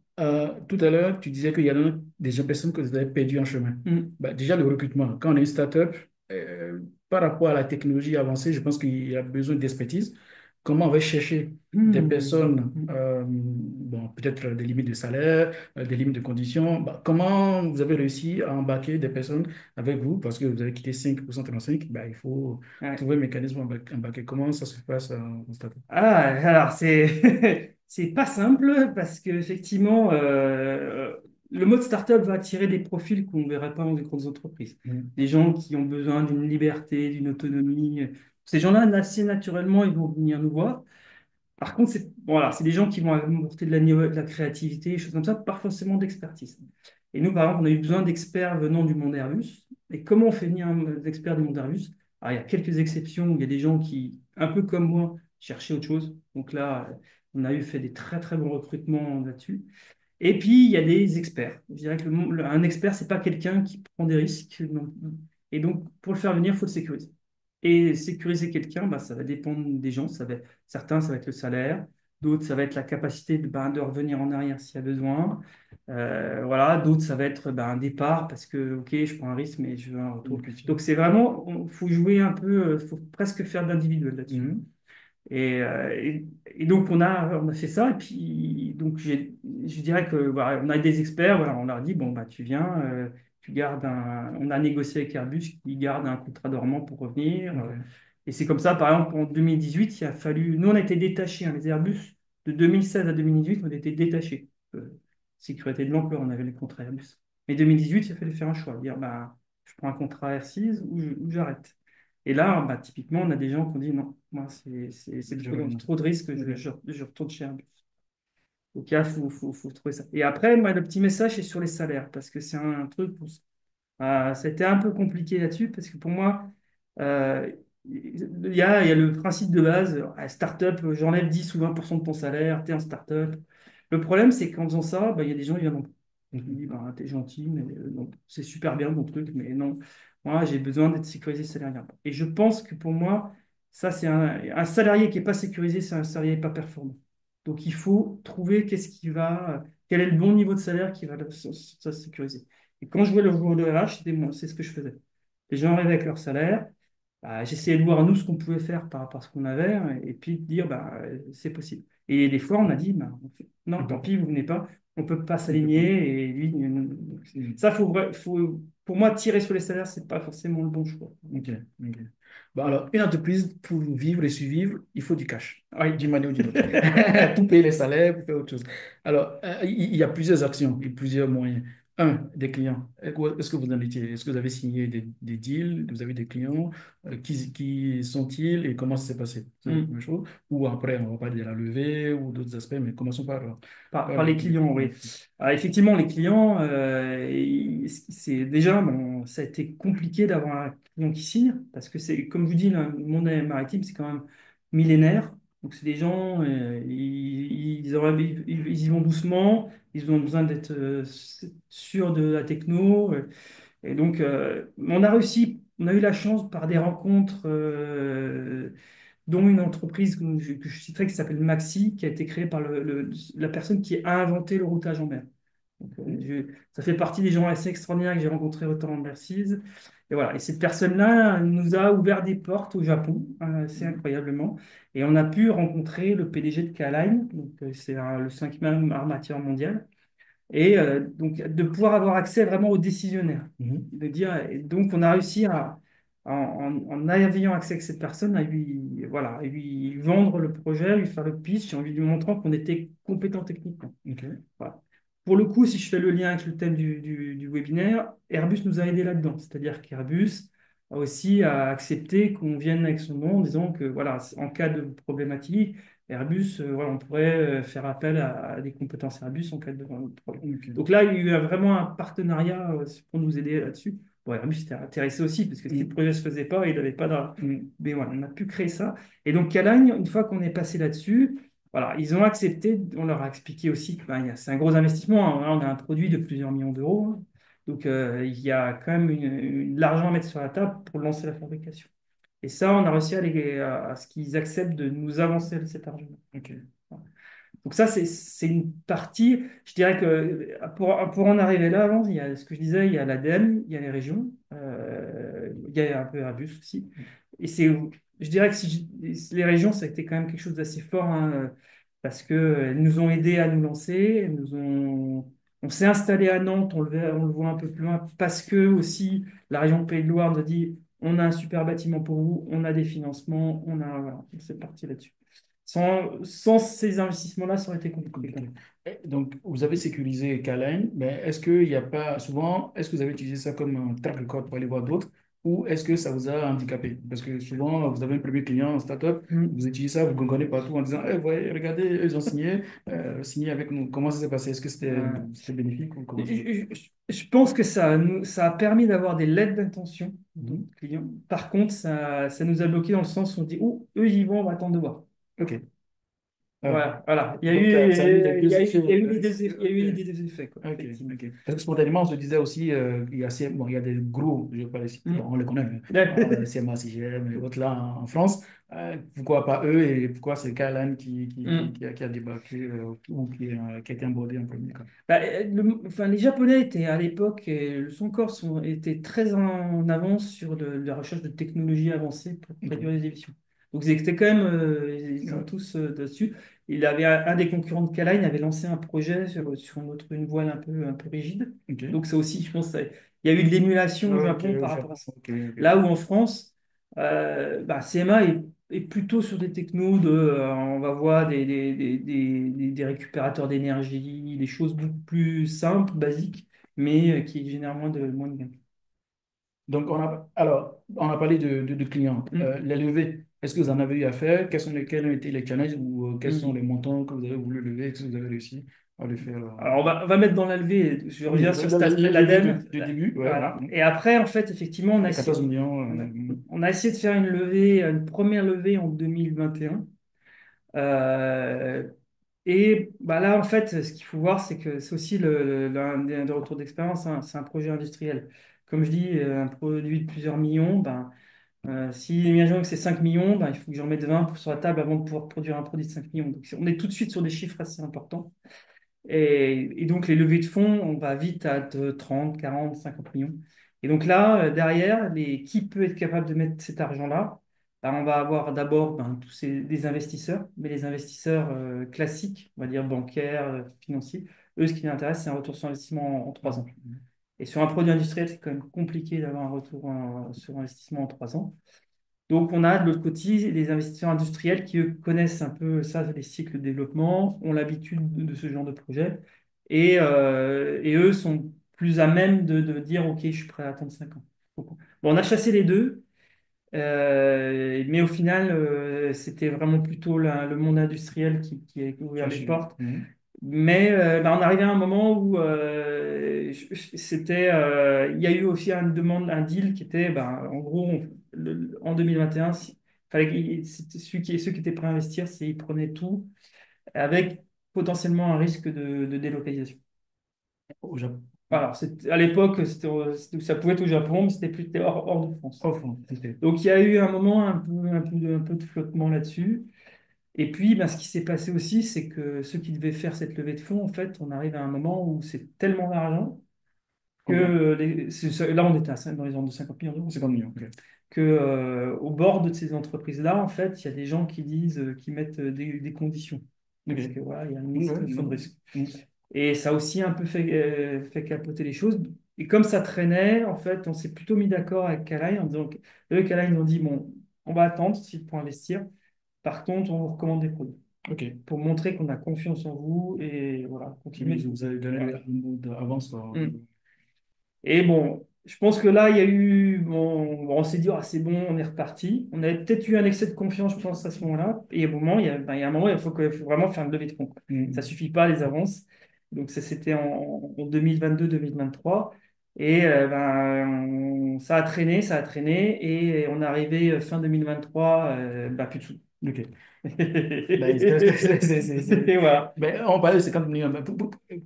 tout à l'heure, tu disais qu'il y en a des personnes que vous avez perdues en chemin. Mm. Bah, déjà, le recrutement. Quand on est une startup, par rapport à la technologie avancée, je pense qu'il y a besoin d'expertise. Comment on va chercher des Mm. personnes, Mm. bon, peut-être des limites de salaire, des limites de conditions. Bah, comment vous avez réussi à embarquer des personnes avec vous? Parce que vous avez quitté 5%, bah, il faut Ouais. trouver un mécanisme embarquer. Comment ça se passe en startup? Ah, alors c'est pas simple parce que effectivement le mode startup va attirer des profils qu'on ne verrait pas dans des grandes entreprises. Mhm. Des gens qui ont besoin d'une liberté, d'une autonomie. Ces gens-là, assez naturellement, ils vont venir nous voir. Par contre, voilà, c'est des gens qui vont apporter de la créativité, des choses comme ça, pas forcément d'expertise. Et nous, par exemple, on a eu besoin d'experts venant du monde Airbus. Et comment on fait venir des experts du monde Airbus? Alors, il y a quelques exceptions où il y a des gens qui, un peu comme moi, cherchaient autre chose. Donc là, on a eu fait des très très bons recrutements là-dessus. Et puis, il y a des experts. Je dirais que un expert, c'est pas quelqu'un qui prend des risques. Non. Et donc, pour le faire venir, il faut le sécuriser. Et sécuriser quelqu'un, bah, ça va dépendre des gens. Certains, ça va être le salaire. D'autres, ça va être la capacité de revenir en arrière s'il y a besoin. Voilà. D'autres, ça va être un départ parce que, OK, je prends un risque, mais je veux un retour. Donc, c'est vraiment, il faut jouer un peu, il faut presque faire d'individuel là-dessus. Mhm. Et donc, on a fait ça. Et puis, donc, je dirais que voilà, on a des experts. Voilà, on leur dit, bon, bah, tu viens, tu gardes on a négocié avec Airbus qui garde un contrat dormant pour revenir. Ok. Et c'est comme ça, par exemple, en 2018, il a fallu. Nous, on a été détachés, hein, les Airbus. de 2016 à 2018, on était détaché. Sécurité de l'emploi, on avait les contrats Airbus. Mais 2018, il a fallu faire un choix, dire bah, je prends un contrat R6 ou j'arrête. Et là, bah, typiquement, on a des gens qui ont dit non, moi, c'est Je trop, reviens. trop de risques, Ok. je retourne chez Airbus. Donc, il faut trouver ça. Et après, moi, le petit message, c'est sur les salaires, parce que c'est un truc, c'était un peu compliqué là-dessus, parce que pour moi, il y a le principe de base, start-up, j'enlève 10 ou 20% de ton salaire, tu es en start-up. Le problème, c'est qu'en faisant ça, bah, il y a des gens qui viennent en qui disent, Mhm. bah, t'es gentil, mais non, c'est super bien ton truc, mais non, moi, j'ai besoin d'être sécurisé salarialement. Et je pense que pour moi, ça, c'est un salarié qui n'est pas sécurisé, c'est un salarié pas performant. Donc, il faut trouver quel est le bon niveau de salaire qui va se sécuriser. Et quand je jouais le rôle de RH, c'était moi, c'est ce que je faisais. Les gens arrivaient avec leur salaire, bah, j'essayais de voir nous ce qu'on pouvait faire par rapport à ce qu'on avait, et puis de dire bah, c'est possible. Et des fois, on a dit bah, non, On peut tant pas. pis, vous venez pas, on ne peut pas On peut pas. s'aligner. Et lui, Mhm. ça, pour moi, tirer sur les salaires, c'est pas forcément le bon choix. Ok, ok. Bon, alors, une entreprise, pour vivre et survivre, il faut du cash, Oui. d'une manière ou d'une autre, pour payer les salaires, pour faire autre chose. Alors, il y a plusieurs actions et plusieurs moyens. Un, des clients. Est-ce que vous en étiez? Est-ce que vous avez signé des deals? Vous avez des clients? Qui sont-ils et comment ça s'est passé? C'est la première Mm. chose. Ou après, on va parler de la levée ou d'autres aspects, mais commençons Par les clients, oui. Alors, effectivement, les clients, c'est déjà, bon, ça a été compliqué d'avoir un client qui signe, parce que c'est, comme je vous dis, le monde maritime, c'est quand même millénaire. Donc, c'est des gens, ils y vont doucement, ils ont besoin d'être sûrs de la techno. Et donc, on a réussi, on a eu la chance par des rencontres. Dont une entreprise que je citerai qui s'appelle Maxi, qui a été créée par la personne qui a inventé le routage en mer. Donc, ça fait partie des gens assez extraordinaires que j'ai rencontrés autant en Mercedes. Et voilà. Et cette personne-là nous a ouvert des portes au Japon, assez incroyablement. Et on a pu rencontrer le PDG de K-Line, donc c'est le cinquième armateur mondial. Et donc, de pouvoir avoir accès vraiment aux décisionnaires. Mhm. De dire, et donc, on a réussi en ayant accès à cette personne, à lui vendre le projet, à lui faire le pitch, en lui montrant qu'on était compétent techniquement. Ok. Voilà. Pour le coup, si je fais le lien avec le thème du webinaire, Airbus nous a aidés là-dedans. C'est-à-dire qu'Airbus a aussi accepté qu'on vienne avec son nom en disant que, voilà, en cas de problématique, Airbus, voilà, on pourrait faire appel à des compétences Airbus en cas de problème. Ok. Donc là, il y a eu vraiment un partenariat pour nous aider là-dessus. Bon, Airbus était intéressé aussi, parce que si le Mhm. projet ne se faisait pas, il n'avait pas de... Mhm. Mais voilà, on a pu créer ça. Et donc, Calagne, une fois qu'on est passé là-dessus, voilà, ils ont accepté, on leur a expliqué aussi que ben, c'est un gros investissement, hein. On a un produit de plusieurs millions d'euros, hein. Donc, il y a quand même de l'argent à mettre sur la table pour lancer la fabrication. Et ça, on a réussi à ce qu'ils acceptent de nous avancer cet argent. Ok. Voilà. Donc ça, c'est une partie, je dirais que pour en arriver là, avant, il y a ce que je disais, il y a l'ADEME, il y a les régions, il y a un peu Airbus aussi. Et je dirais que les régions, ça a été quand même quelque chose d'assez fort, hein, parce qu'elles nous ont aidés à nous lancer, on s'est installé à Nantes, on le voit un peu plus loin, parce que aussi la région Pays de Loire nous a dit, on a un super bâtiment pour vous, on a des financements, voilà, c'est parti là-dessus. Sans ces investissements-là, ça aurait été compliqué quand Compliqué. même. Donc, vous avez sécurisé Kalen, mais est-ce qu'il n'y a pas souvent, est-ce que vous avez utilisé ça comme un track record pour aller voir d'autres ou est-ce que ça vous a handicapé? Parce que souvent, vous avez un premier client en startup, Mm. vous utilisez ça, vous gongonnez partout en disant, eh, voyez, regardez, eux, ils ont signé avec nous. Comment ça s'est passé? Est-ce que Ouais. c'était bénéfique ou comment ça s'est passé? Je pense que ça a permis d'avoir des lettres d'intention de Mhm. notre client. Par contre, ça nous a bloqué dans le sens où on dit, oh, eux, ils y vont, on va attendre de voir. OK. Ah. Voilà, voilà. Donc, ça a eu les Il y deux a eu, effets. il y a eu les deux effets, il y a eu OK. les deux effets, quoi, Ok, effectivement. ok. Parce que spontanément, on se disait aussi, bon, il y a des gros, je ne vais pas les citer, bon, Mm. on les connaît, hein. CMA, CGM et autres là en France. Pourquoi pas eux et pourquoi c'est Kylan Mm. qui a débarqué ou qui a été abordé en premier, quoi. Bah, enfin, les Japonais étaient à l'époque, et le son corps étaient très en avance sur la recherche de technologies avancées pour Ok. réduire les émissions. Donc ils étaient quand même, ils sont Ouais. tous dessus. Il avait un des concurrents de Kalain avait lancé un projet sur une voile un peu rigide. Ok. Donc ça aussi, je pense, il y a eu de l'émulation au Ok, Japon au par rapport à Japon. ça. Ok, ok. Là où en France, bah, CMA est est plutôt sur des technos on va voir des récupérateurs d'énergie, des choses beaucoup plus simples, basiques, mais qui génèrent moins de gains. Donc, on a parlé de clients. Mm, Les levées, est-ce que vous en avez eu à faire? Quels ont été les challenges ou quels sont mm. les montants que vous avez voulu lever? Est-ce que vous avez réussi à le faire? Alors, on va mettre dans la levée, je Oui, reviens sur les levées l'ADEME. de début, ouais, Voilà. Et après, en fait, effectivement, les 14 millions. on a essayé de faire une levée, une première levée en 2021. Euh, et bah là, en fait, ce qu'il faut voir, c'est que c'est aussi un des retours d'expérience, hein, c'est un projet industriel. Comme je dis, un produit de plusieurs millions, ben, si imaginons que c'est 5 millions, ben, il faut que j'en mette 20 sur la table avant de pouvoir produire un produit de 5 millions. Donc, on est tout de suite sur des chiffres assez importants. Et donc, les levées de fonds, on va vite à de 30, 40, 50 millions. Et donc là, derrière, qui peut être capable de mettre cet argent-là? Ben, on va avoir d'abord des investisseurs, mais les investisseurs classiques, on va dire bancaires, financiers. Eux, ce qui les intéresse, c'est un retour sur investissement en 3 ans. Et sur un produit industriel, c'est quand même compliqué d'avoir un retour sur investissement en 3 ans. Donc, on a de l'autre côté des investisseurs industriels qui, eux, connaissent un peu ça, les cycles de développement, ont l'habitude de ce genre de projet, et eux sont plus à même de dire, OK, je suis prêt à attendre 5 ans. Bon, on a chassé les deux, mais au final, c'était vraiment plutôt le monde industriel qui a ouvert les portes. Mais bah, on arrivait à un moment où il y a eu aussi une demande, un deal qui était, bah, en gros, en 2021, fallait ceux qui étaient prêts à investir, ils prenaient tout, avec potentiellement un risque de délocalisation. Au Japon. Alors, à l'époque, ça pouvait être au Japon, mais c'était hors de France. Offre, ok. Donc, il y a eu un moment un peu de flottement là-dessus. Et puis, ben, ce qui s'est passé aussi, c'est que ceux qui devaient faire cette levée de fonds, en fait, on arrive à un moment où c'est tellement d'argent que Combien? là, on était dans les ordres de 50 millions d'euros. 50 millions, ok. Que, au bord de ces entreprises-là, en fait, il y a des gens qui disent, qui mettent des conditions. Ok. Parce que voilà, il y a une Ouais, notion de non. risque. Et ça a aussi un peu fait capoter les choses. Et comme ça traînait, en fait, on s'est plutôt mis d'accord avec Kalaï en disant eux, Kalaï, ils ont dit, bon, on va attendre pour investir. Par contre, on vous recommande des produits Ok. pour montrer qu'on a confiance en vous et voilà, Oui, continuer. je vous avais donné Voilà. un mot d'avance, quoi. Mm. Et bon, je pense que là, il y a eu, bon, on s'est dit, ah, c'est bon, on est reparti. On avait peut-être eu un excès de confiance, je pense, à ce moment-là. Et à un moment, il y a un moment, faut vraiment faire une levée de fonds, quoi. Ça Mm. suffit pas, les avances. Donc, ça, c'était en 2022-2023. Et ça a traîné, ça a traîné. Et on est arrivé fin 2023, plus de sous. Ok. Ben, Et voilà. ben, on parlait de 50 millions. Ben,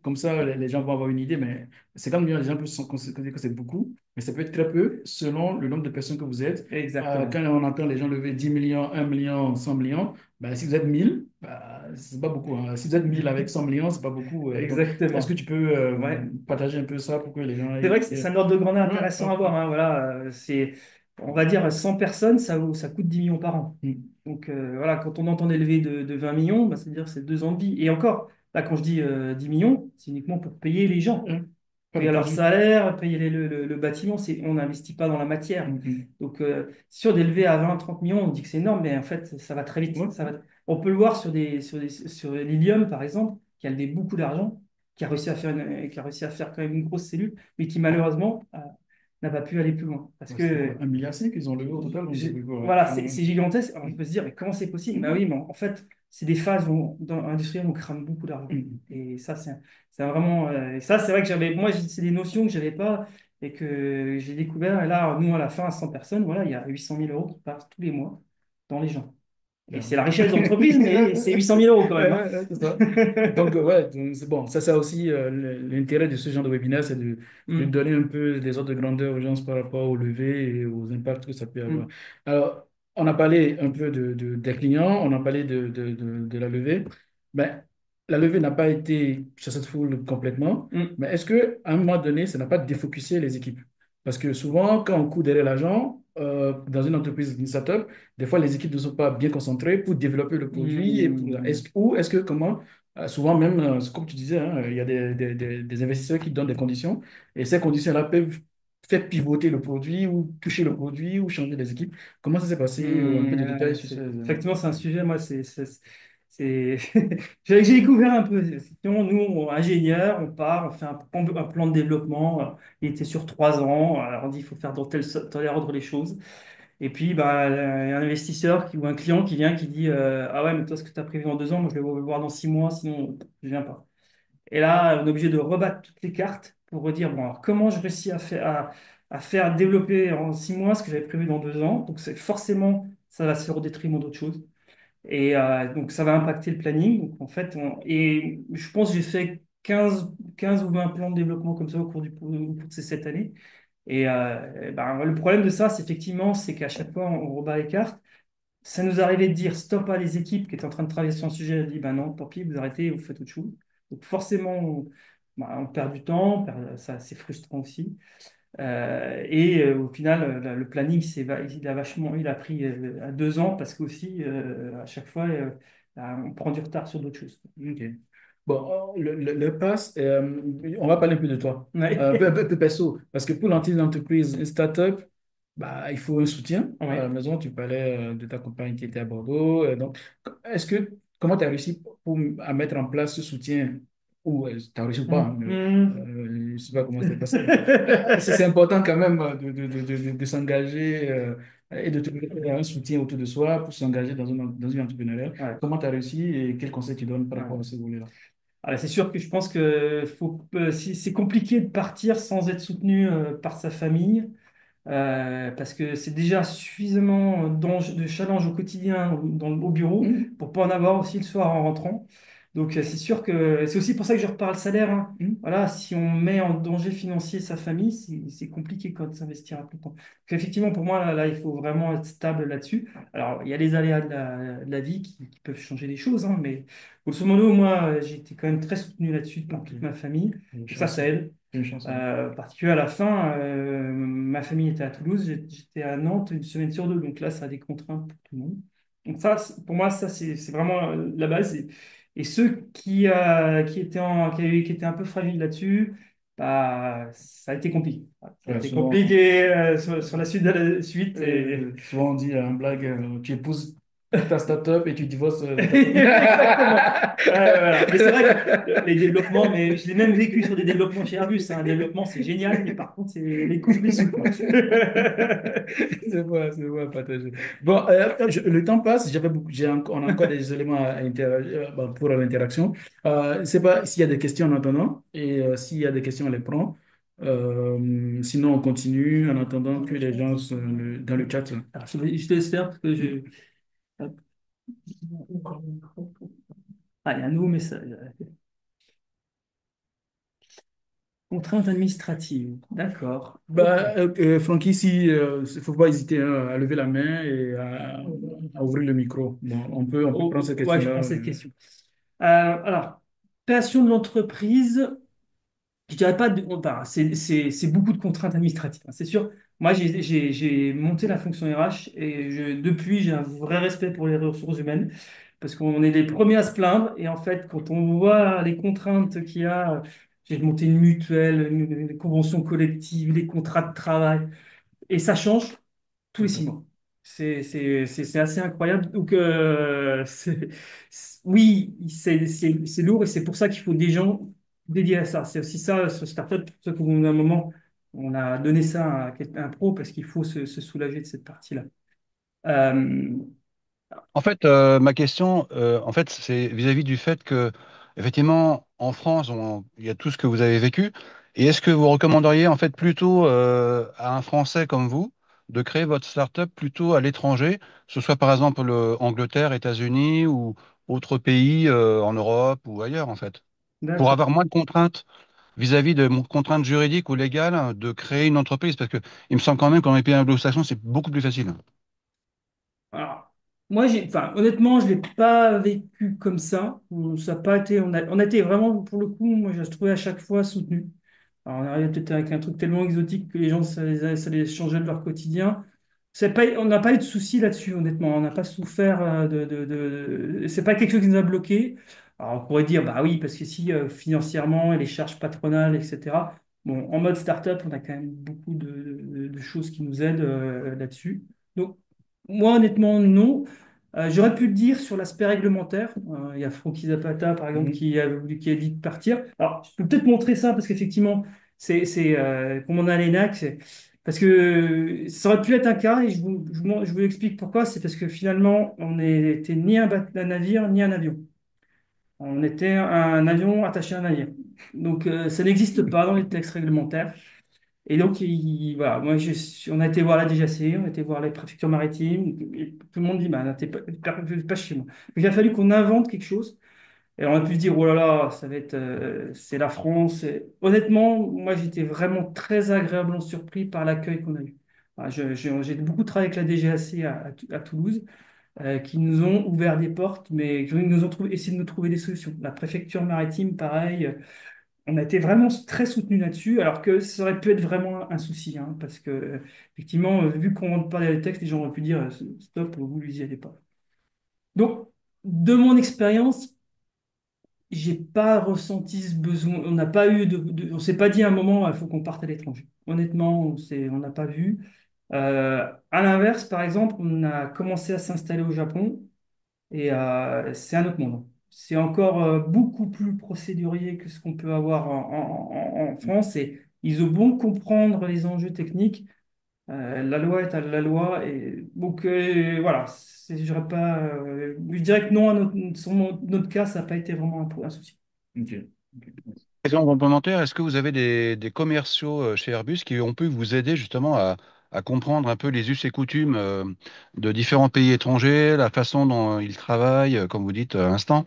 comme ça, les gens vont avoir une idée, mais 50 millions, les gens peuvent se considérer que c'est beaucoup, mais ça peut être très peu selon le nombre de personnes que vous êtes. Exactement. Quand on entend les gens lever 10 millions, 1 million, 100 millions, ben, si vous êtes 1000, ben, c'est pas beaucoup, hein. Si vous êtes 1000 avec 100 millions, c'est pas beaucoup. Donc, est-ce que Exactement. tu peux Ouais. partager un peu ça pour que les gens C'est vrai aient... que c'est un ordre de grandeur Ouais, intéressant à voir, hein. Voilà, on va dire, 100 personnes, ça coûte 10 millions par an. mm, Donc voilà, quand on entend élever de 20 millions, bah, c'est-à-dire c'est 2 ans de vie. Et encore, là, quand je dis 10 millions, c'est uniquement pour payer les gens, mm. Pas le payer leur produit. salaire, payer le bâtiment. On n'investit pas dans la matière. Mm. Donc, sûr d'élever à 20, 30 millions, on dit que c'est énorme, mais en fait, ça va très vite. Ouais. On peut le voir sur l'Ilium, par exemple, qui a levé beaucoup d'argent, qui a réussi à faire quand même une grosse cellule, mais qui malheureusement n'a pas pu aller plus loin. Parce Ouais, c'était quoi, que 1,5 milliard qu'ils ont levé au total? Donc, c'est quoi, ouais. voilà, c'est gigantesque. Alors, on peut se dire, mais comment c'est possible? Bah Mm. oui, mais en fait, c'est des phases où, industrielles où on crame beaucoup d'argent. Mm. Et ça, c'est vraiment. Et ça, c'est vrai que c'est des notions que j'avais pas et que j'ai découvert. Et là, nous, à la fin, à 100 personnes, voilà, il y a 800 000 euros qui partent tous les mois dans les gens. Et c'est Bien. la richesse d'entreprise, mais c'est 800 000 euros quand Ouais, même, hein. ouais, c'est ça. Donc, ouais, donc, c'est bon. Ça aussi, l'intérêt de ce genre de webinaire, c'est de Hum, donner un peu des ordres de grandeur aux gens par rapport au lever et aux impacts que ça peut avoir. hum, Alors, on a parlé un peu des clients, on a parlé de la levée. Ben, la levée n'a pas été successful complètement, hum, mais est-ce que à un moment donné, ça n'a pas défocusé les équipes? Parce que souvent, quand on court derrière l'argent, dans une entreprise, une startup, des fois, les équipes ne sont pas bien concentrées pour développer le produit et pour, hum. ou est-ce que comment, souvent même, comme tu disais, hein, il y a des investisseurs qui donnent des conditions et ces conditions-là peuvent fait pivoter le produit ou toucher le produit ou changer les équipes? Comment ça s'est passé? Un peu de détails sur ces... Effectivement, c'est un sujet, moi, j'ai découvert un peu. Effectivement, nous, ingénieurs, on part, on fait un plan de développement. Il était sur 3 ans. Alors, on dit il faut faire dans tel ordre les choses. Et puis, bah, il y a un investisseur ou un client qui vient qui dit ah ouais, mais toi, ce que tu as prévu dans 2 ans, moi, je vais le voir dans 6 mois, sinon, je ne viens pas. Et là, on est obligé de rebattre toutes les cartes pour redire bon, alors, comment je réussis à faire développer en 6 mois ce que j'avais prévu dans 2 ans. Donc, c'est forcément, ça va se faire au détriment d'autres choses. Et donc, ça va impacter le planning. Donc, en fait, et je pense que j'ai fait 15 ou 20 plans de développement comme ça au cours de ces 7 années. Et ben, le problème de ça, c'est effectivement, c'est qu'à chaque fois, on rebat les cartes. Ça nous arrivait de dire stop à les équipes qui étaient en train de travailler sur un sujet. Elles disent ben non, tant pis, vous arrêtez, vous faites autre chose. Donc forcément, on perd du temps, ça, c'est frustrant aussi. Au final, le planning, il a pris à 2 ans parce qu'aussi, à chaque fois, on prend du retard sur d'autres choses. Ok. Bon, le pass, on va parler un peu de toi, Ouais. un peu perso, parce que pour lancer une entreprise, une start-up, bah, il faut un soutien. À la Ouais. maison, tu parlais de ta compagne qui était à Bordeaux. Donc, comment tu as réussi à mettre en place ce soutien? Ou tu as réussi ou pas, hein, Mhm. je ne sais pas comment c'est passé. C'est important quand même de s'engager et de trouver un soutien autour de soi pour s'engager dans une entrepreneuriat. Ouais. Comment tu as réussi et quels conseils tu donnes par rapport Ouais. à ce volet-là? Alors, c'est sûr que je pense que c'est compliqué de partir sans être soutenu par sa famille. Parce que c'est déjà suffisamment de challenge au quotidien au bureau Mhm, pour pas en avoir aussi le soir en rentrant. Donc c'est sûr que c'est aussi pour ça que je repars le salaire, hein. mhm, Voilà, si on met en danger financier sa famille, c'est compliqué quand de s'investir à tout temps. Donc effectivement, pour moi, là, il faut vraiment être stable là-dessus. Alors, il y a les aléas de la vie qui peuvent changer les choses, hein, mais grosso modo, moi, j'ai été quand même très soutenu là-dessus par ok. toute ma famille. Une Donc ça chance. aide. Une chance, hein. Particulier à la fin, ma famille était à Toulouse, j'étais à Nantes une semaine sur deux, donc là, ça a des contraintes pour tout le monde. Donc ça, pour moi, ça, c'est vraiment la base. Et ceux qui étaient un peu fragiles là-dessus, bah, ça a été compliqué. Voilà, ça a Ouais, été souvent, compliqué sur la suite de la suite. souvent on dit en blague, tu épouses ta start-up et tu divorces de ta famille. Exactement. Voilà. Mais c'est vrai que les développements, mais je l'ai même vécu sur des développements chez Airbus, hein. Un développement, c'est génial, mais par contre, c'est les coups, les sous, quoi. C'est bon à partager. Bon, le temps passe, on a encore des éléments à bon, pour l'interaction. Je ne sais pas s'il y a des questions en attendant, et s'il y a des questions, on les prend. Sinon, on continue en attendant que les gens dans le chat. Alors, je te laisse faire parce que hop. Ah, il y a un nouveau message. Contrainte administrative. D'accord. Ok. Francky, si, il ne faut pas hésiter hein, à lever la main et à ouvrir le micro. Bon, on peut prendre Oh, cette ouais, je question-là. prends cette question. Alors, création de l'entreprise. Je dirais pas, enfin, c'est beaucoup de contraintes administratives, hein, c'est sûr. Moi, j'ai monté la fonction RH et depuis, j'ai un vrai respect pour les ressources humaines parce qu'on est les premiers à se plaindre. Et en fait, quand on voit les contraintes qu'il y a, j'ai monté une mutuelle, une convention collective, les contrats de travail, et ça change tous les 6 mois. C'est assez incroyable. Donc, oui, c'est lourd et c'est pour ça qu'il faut des gens dédiés à ça. C'est aussi ça, ce startup, pour ça qu'au bout d'un moment, on a donné ça à un pro parce qu'il faut se soulager de cette partie-là. Euh, En fait, ma question, en fait, c'est vis-à-vis du fait que, effectivement, en France, il y a tout ce que vous avez vécu. Et est-ce que vous recommanderiez, en fait, plutôt à un Français comme vous de créer votre start-up plutôt à l'étranger, que ce soit par exemple Angleterre, États-Unis ou autres pays en Europe ou ailleurs, en fait, pour d'accord. avoir moins de contraintes vis-à-vis de contraintes juridiques ou légales de créer une entreprise, parce que il me semble quand même qu'en les pays anglo-saxons, c'est beaucoup plus facile. Alors, moi, enfin, honnêtement, je ne l'ai pas vécu comme ça. Ça a pas été, on a été vraiment, pour le coup, moi, je trouvais à chaque fois soutenu. Alors, on arrive peut-être avec un truc tellement exotique que les gens, ça les changeait de leur quotidien. On n'a pas eu de soucis là-dessus, honnêtement. On n'a pas souffert c'est pas quelque chose qui nous a bloqué. Alors, on pourrait dire, bah oui, parce que si financièrement, et les charges patronales, etc. Bon, en mode startup, on a quand même beaucoup de choses qui nous aident là-dessus. Donc, moi, honnêtement, non. J'aurais pu le dire sur l'aspect réglementaire. Il y a Francky Zapata, par exemple, Mhm. qui a dit de partir. Alors, je peux peut-être montrer ça parce qu'effectivement, comme on a l'ENAC, parce que ça aurait pu être un cas, et je vous explique pourquoi. C'est parce que finalement, on n'était ni un navire, ni un avion. On était un avion attaché à un navire. Donc, ça n'existe pas dans les textes réglementaires. Et donc, voilà, on a été voir la DGAC, on a été voir les préfectures maritimes, et tout le monde dit, bah, t'es pas chez moi. Donc, il a fallu qu'on invente quelque chose. Et on a pu se dire, oh là là, ça va être, c'est la France. Et honnêtement, moi, j'étais vraiment très agréablement surpris par l'accueil qu'on a eu. Voilà, j'ai beaucoup travaillé avec la DGAC à Toulouse, qui nous ont ouvert des portes, mais qui nous ont essayé de nous trouver des solutions. La préfecture maritime, pareil. On a été vraiment très soutenu là-dessus, alors que ça aurait pu être vraiment un souci, hein, parce que effectivement, vu qu'on rentre pas dans les textes, les gens auraient pu dire stop, vous n'y allez pas. Donc, de mon expérience, j'ai pas ressenti ce besoin. On n'a pas eu on s'est pas dit à un moment, il faut qu'on parte à l'étranger. Honnêtement, on n'a pas vu. À l'inverse, par exemple, on a commencé à s'installer au Japon. Et c'est un autre monde. C'est encore beaucoup plus procédurier que ce qu'on peut avoir en France. Et ils ont beau comprendre les enjeux techniques, la loi est à la loi. Et donc voilà, je dirais que non, sur notre cas, ça n'a pas été vraiment un souci. Ok. Ok. Question complémentaire, est-ce que vous avez des commerciaux chez Airbus qui ont pu vous aider justement à comprendre un peu les us et coutumes de différents pays étrangers, la façon dont ils travaillent, comme vous dites à l'instant?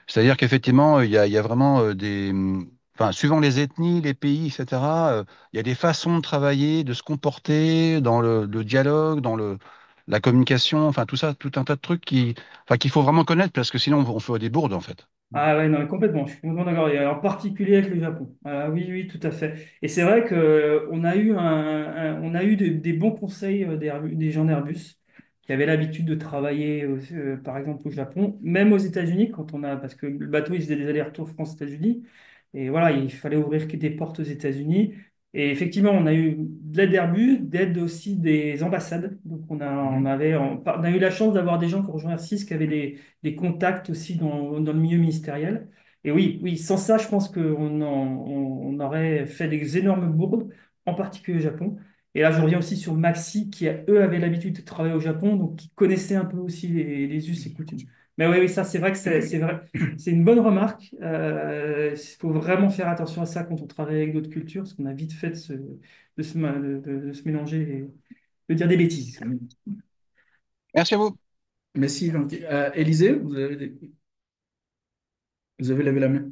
C'est-à-dire qu'effectivement, il y a vraiment enfin, suivant les ethnies, les pays, etc., il y a des façons de travailler, de se comporter dans le dialogue, la communication, enfin tout ça, tout un tas de trucs enfin, qu'il faut vraiment connaître parce que sinon on fait des bourdes en fait. Ah ouais, non, mais complètement, je suis complètement d'accord. Et en particulier avec le Japon. Ah oui, oui, tout à fait. Et c'est vrai que on a eu on a eu des bons conseils des gens d'Airbus qui avaient l'habitude de travailler, par exemple, au Japon, même aux États-Unis, parce que le bateau, il faisait des allers-retours France-États-Unis. Et voilà, il fallait ouvrir des portes aux États-Unis. Et effectivement, on a eu de l'aide d'Airbus, d'aide aussi des ambassades. Donc, Mhm. on a eu la chance d'avoir des gens qui ont rejoint Air qui avaient des contacts aussi dans le milieu ministériel. Et oui, oui, sans ça, je pense on aurait fait des énormes bourdes, en particulier au Japon. Et là, je reviens aussi sur Maxi, eux, avaient l'habitude de travailler au Japon, donc qui connaissaient un peu aussi les us et coutumes. Mais oui, oui, ça, c'est vrai que c'est vrai. C'est une bonne remarque. Il faut vraiment faire attention à ça quand on travaille avec d'autres cultures, parce qu'on a vite fait de se mélanger et de dire des bêtises. Merci à vous. Merci, Jean-Pierre. Élisée, vous avez levé la main.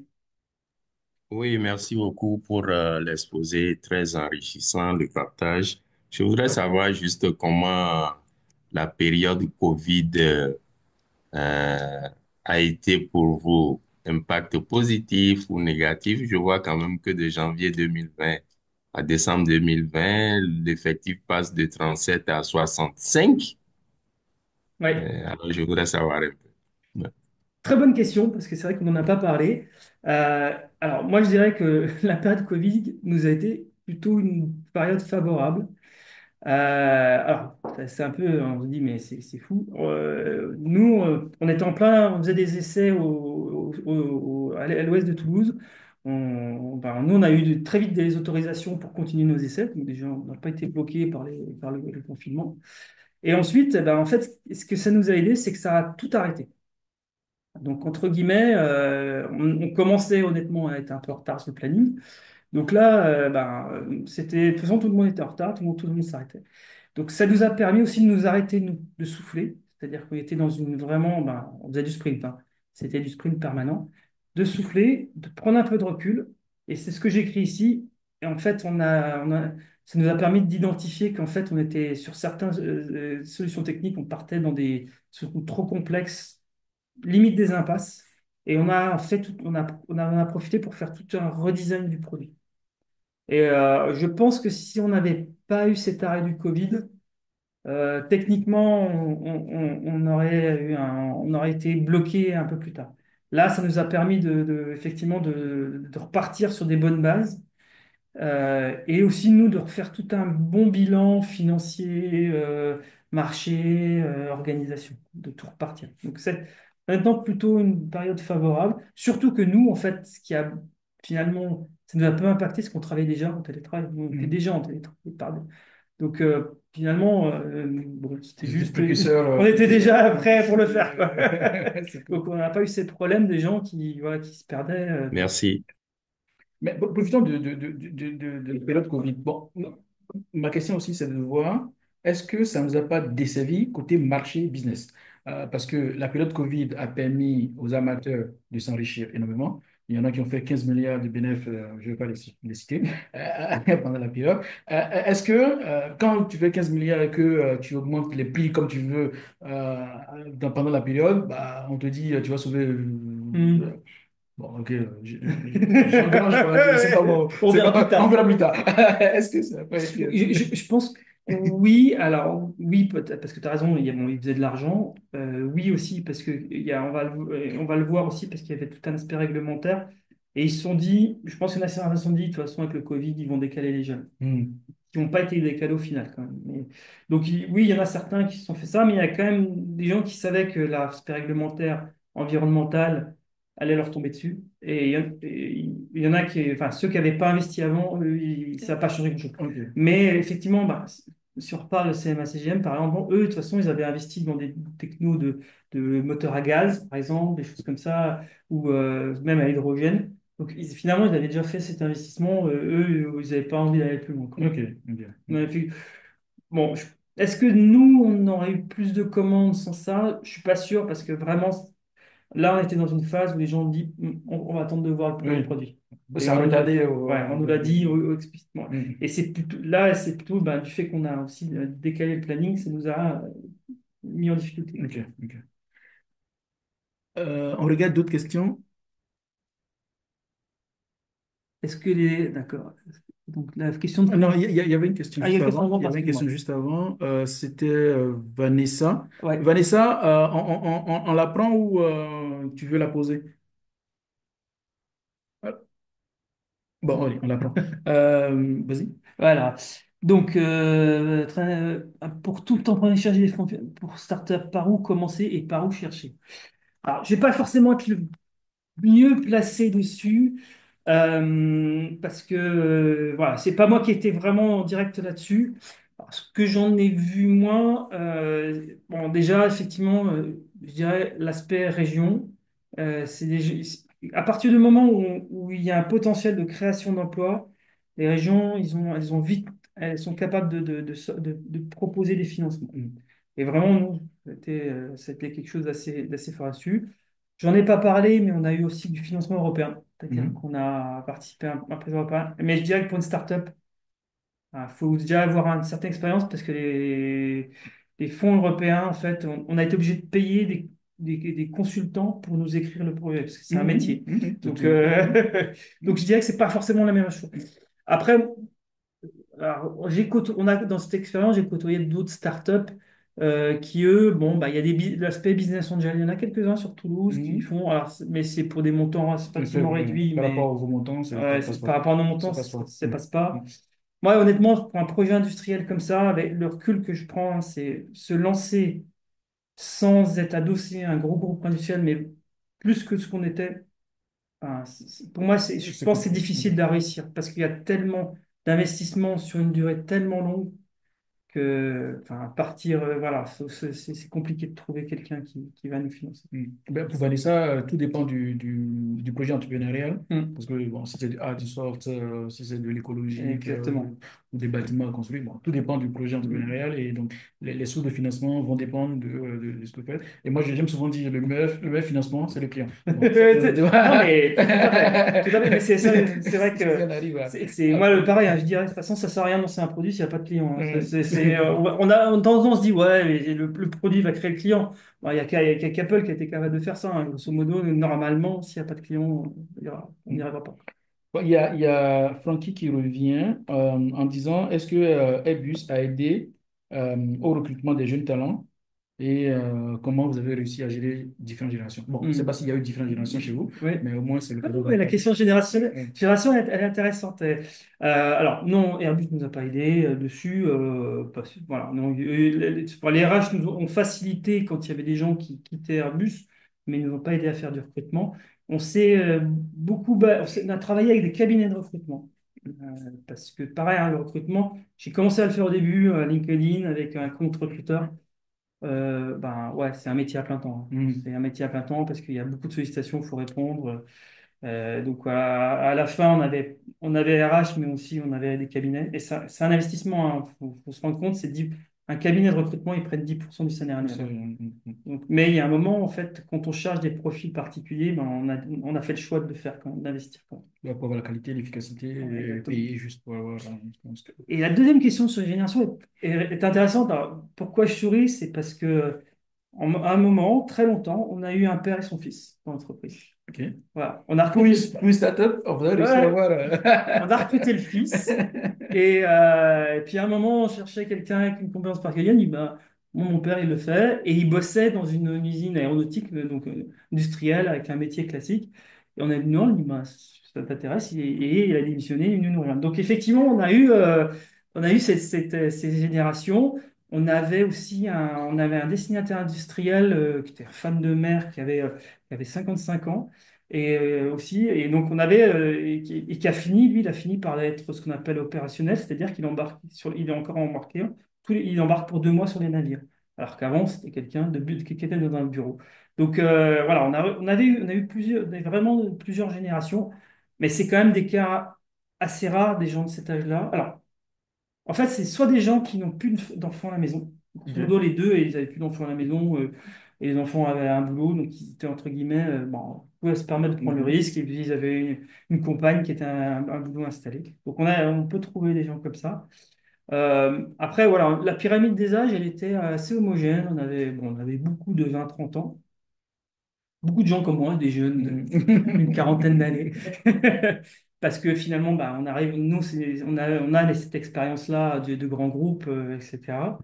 Oui, merci beaucoup pour l'exposé très enrichissant, le partage. Je voudrais savoir juste comment la période Covid euh, a été pour vous. Impact positif ou négatif? Je vois quand même que de janvier 2020 à décembre 2020, l'effectif passe de 37 à 65. Ouais. Alors, je voudrais savoir un peu. Ouais. Très bonne question, parce que c'est vrai qu'on n'en a pas parlé. Alors, moi, je dirais que la période Covid nous a été plutôt une période favorable. Alors, c'est un peu, on se dit, mais c'est fou. Nous, on était en plein, on faisait des essais à l'ouest de Toulouse. Nous, on a eu très vite des autorisations pour continuer nos essais. Donc, déjà, on n'a pas été bloqués par le confinement. Et ensuite, eh ben, en fait, ce que ça nous a aidé, c'est que ça a tout arrêté. Donc, entre guillemets, on commençait honnêtement à être un peu en retard sur le planning. Donc là, de toute façon, tout le monde était en retard, tout le monde s'arrêtait. Donc ça nous a permis aussi de nous arrêter, nous, de souffler. C'est-à-dire qu'on était on faisait du sprint, hein. C'était du sprint permanent. De souffler, de prendre un peu de recul. Et c'est ce que j'écris ici. Et en fait, ça nous a permis d'identifier qu'en fait, on était sur certaines solutions techniques, on partait dans des solutions trop complexes, limite des impasses. Et on a profité pour faire tout un redesign du produit. Et je pense que si on n'avait pas eu cet arrêt du Covid, techniquement, on aurait été bloqué un peu plus tard. Là, ça nous a permis effectivement de repartir sur des bonnes bases. Et aussi, nous, de refaire tout un bon bilan financier, marché, organisation, de tout repartir. Donc, c'est maintenant plutôt une période favorable. Surtout que nous, en fait, ce qui a finalement, ça nous a peu impacté, c'est qu'on travaillait déjà en télétravail. On était Mhm. déjà en télétravail, pardon. Donc, finalement, bon, c'était Vous étiez juste, précurseur. on était déjà prêt pour le faire, quoi. C'est cool. Donc, on n'a pas eu ces problèmes des gens qui, voilà, qui se perdaient. Merci. Mais bon, profitons de la période Covid. Bon, ma question aussi, c'est de voir, est-ce que ça ne nous a pas desservi côté marché business? Parce que la période Covid a permis aux amateurs de s'enrichir énormément. Il y en a qui ont fait 15 milliards de bénéfices, je ne vais pas les citer, pendant la période. Est-ce que quand tu fais 15 milliards et que tu augmentes les prix comme tu veux pendant la période, bah, on te dit tu vas sauver Hmm. bon, ok, j'engrange pas, c'est pas bon, On c'est verra plus pas, on tard. verra plus tard. Est-ce que ça peut être... Je pense que oui, alors oui, peut-être, parce que tu as raison, bon, il faisait de l'argent. Oui aussi, parce que on va le voir aussi, parce qu'il y avait tout un aspect réglementaire. Et ils se sont dit, je pense qu'il y en a certains qui se sont dit, de toute façon, avec le Covid, ils vont décaler les jeunes, Hmm, qui n'ont pas été décalés au final quand même. Donc oui, il y en a certains qui se sont fait ça, mais il y a quand même des gens qui savaient que l'aspect réglementaire, environnemental, allait leur tomber dessus. Et il y en a qui, enfin, ceux qui n'avaient pas investi avant, eux, ça n'a pas changé grand-chose. ok. Mais effectivement, bah, si on reparle de CMA-CGM, par exemple, bon, eux, de toute façon, ils avaient investi dans des technos de moteurs à gaz, par exemple, des choses comme ça, ou même à hydrogène. Donc finalement, ils avaient déjà fait cet investissement. Eux, ils n'avaient pas envie d'aller plus loin, quoi. Ok, ok. On avait fait- Bon, est-ce que nous, on aurait eu plus de commandes sans ça? Je suis pas sûr parce que vraiment, là, on était dans une phase où les gens ont dit, on va attendre de voir le premier Oui, produit. Et ça a retardé. ouais, on nous l'a dit explicitement. Hmm, Et c'est plutôt, là, c'est plutôt ben, du fait qu'on a aussi décalé le planning, ça nous a mis en difficulté. ok, ok. On regarde d'autres questions. Est-ce que les... D'accord. Donc, la question de... Ah non, il y avait une question Ah, il y a juste une question avant. avant, Il y avait une question excuse-moi. juste avant. C'était Vanessa. Ouais. Vanessa, on la prend ou tu veux la poser? Ah, bon, allez, on la prend. Vas-y. Voilà. Donc, pour tout le temps pour aller chercher des fonds pour startup, par où commencer et par où chercher? Alors, je vais pas forcément être le mieux placé dessus parce que voilà, c'est pas moi qui étais vraiment en direct là-dessus. Alors, ce que j'en ai vu moi, bon, déjà, effectivement, je dirais l'aspect région. À partir du moment où il y a un potentiel de création d'emplois, les régions, elles ont vite, elles sont capables de proposer des financements. Et vraiment, nous, c'était quelque chose d'assez fort là-dessus. J'en ai pas parlé, mais on a eu aussi du financement européen, c'est-à-dire Mhm. qu'on a participé à un projet européen. Mais je dirais que pour une start-up, il faut déjà avoir une certaine expérience parce que les fonds européens, en fait, on a été obligé de payer des consultants pour nous écrire le projet, parce que c'est un Mhm, métier. mhm, Donc, mhm, donc je dirais que c'est pas forcément la même chose. Après, alors, on a, dans cette expérience, j'ai côtoyé d'autres startups qui, eux, bon, bah, il y a l'aspect business angel. Il y en a quelques-uns sur Toulouse qui mhm. font, alors, mais c'est pour des montants relativement réduits, Par rapport mais aux montants, ça ouais, passe pas. par rapport à nos montants, Ça passe pas. ça passe pas. Moi, honnêtement, pour un projet industriel comme ça, avec le recul que je prends, hein, c'est se lancer sans être adossé à un gros groupe industriel, mais plus que ce qu'on était. Enfin, pour moi, je C'est pense que c'est compliqué. difficile à réussir parce qu'il y a tellement d'investissements sur une durée tellement longue que, enfin, partir, voilà, c'est compliqué de trouver quelqu'un qui va nous financer. Ben, pour Vanessa, tout dépend du projet entrepreneurial. Mm. Parce que bon, si c'est du hard, du soft, si c'est de l'écologique Exactement. ou des bâtiments à construire, bon, tout dépend du projet Mm. entrepreneurial. Et donc, les sources de financement vont dépendre de ce que vous faites. Et moi, j'aime souvent dire le meilleur financement, c'est le client. Bon, ça, Non, mais tout à fait. Tout à fait. Mais c'est ça, c'est vrai si que on arrive moi le pareil, hein, je dirais, de toute façon, ça sert à rien de lancer un produit s'il n'y a pas de client, hein. On a tendance à se dire, ouais, mais le produit va créer le client. Bon, il y a qu'Apple qui a été capable de faire ça, hein. Grosso modo, normalement, s'il n'y a pas de client, on n'y arrivera pas. Bon, il y a Francky qui revient en disant, est-ce que Airbus a aidé au recrutement des jeunes talents? et comment vous avez réussi à gérer différentes générations. Bon, je ne sais pas Hmm. s'il y a eu différentes générations chez vous, Oui. mais au moins c'est le Ah cadeau non, mais la d'enfant. question générationnelle, Ouais. elle est intéressante. Alors, non, Airbus ne nous a pas aidés dessus. Parce que, voilà, non, enfin, les RH nous ont facilité quand il y avait des gens qui quittaient Airbus, mais ils ne nous ont pas aidés à faire du recrutement. On s'est on a travaillé avec des cabinets de recrutement. Euh, Parce que, pareil, hein, le recrutement, j'ai commencé à le faire au début, à LinkedIn, avec un compte recruteur. Ben ouais, c'est un métier à plein temps, hein. Mhm. C'est un métier à plein temps parce qu'il y a beaucoup de sollicitations, il faut répondre. Donc à la fin, on avait RH, mais aussi on avait des cabinets. Et ça, c'est un investissement, il faut se rendre compte, un cabinet de recrutement, ils prennent 10% du salaire Ça, annuel. Donc, mais il y a un moment, en fait, quand on charge des profils particuliers, ben, on a fait le choix de le faire quand même, d'investir quand pour avoir la qualité, l'efficacité même. Ouais, et exactement. payer juste pour avoir. Je pense que... Et la deuxième question sur les générations est intéressante. Alors, pourquoi je souris? C'est parce que à un moment, très longtemps, on a eu un père et son fils dans l'entreprise. OK. Voilà. On a recruté, Pour une startup, on va réussir à ouais, avoir. on a recruté le fils. Et puis à un moment, on cherchait quelqu'un avec une compétence particulière. Il dit, ben, mon père, il le fait. Et il bossait dans une usine aéronautique, donc industrielle, avec un métier classique. Et on a dit, non, il dit, ben, ça t'intéresse. Et il a démissionné, il est venu nous rejoindre. Donc effectivement, on a eu ces générations. On avait un dessinateur industriel qui était fan de mer, qui avait 55 ans. Et donc on avait et qui a fini, lui, il a fini par être ce qu'on appelle opérationnel, c'est-à-dire il est encore embarqué, hein. Il embarque pour 2 mois sur les navires, alors qu'avant c'était quelqu'un qui était dans un bureau. Donc voilà, on a eu vraiment plusieurs générations, mais c'est quand même des cas assez rares des gens de cet âge-là. Alors en fait, c'est soit des gens qui n'ont plus d'enfants à la maison. Grosso OK. modo, les deux, ils n'avaient plus d'enfants à la maison, et les enfants avaient un boulot, donc ils étaient entre guillemets, bon, ils pouvaient se permettre de prendre le Mhm. risque, et puis ils avaient une compagne qui était un boulot installé. Donc on peut trouver des gens comme ça. Après, voilà, la pyramide des âges, elle était assez homogène. On avait beaucoup de 20 30 ans, beaucoup de gens comme moi, des jeunes d'une Mhm. quarantaine d'années. Parce que finalement, bah, nous, on a cette expérience-là de grands groupes, etc.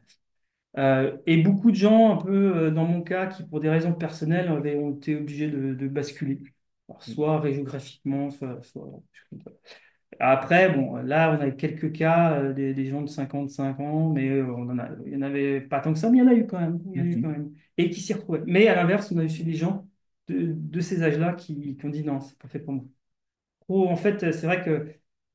Et beaucoup de gens, un peu dans mon cas, qui pour des raisons personnelles ont été obligés de basculer. Alors, soit géographiquement, soit. Après, bon, là, on a quelques cas, des gens de 55 ans, mais il y en avait pas tant que ça, mais il y en a eu quand même. Il y en a eu quand OK. même. Et qui s'y retrouvaient. Mais à l'inverse, on a aussi des gens de ces âges-là qui ont dit non, c'est pas fait pour moi. En fait, c'est vrai que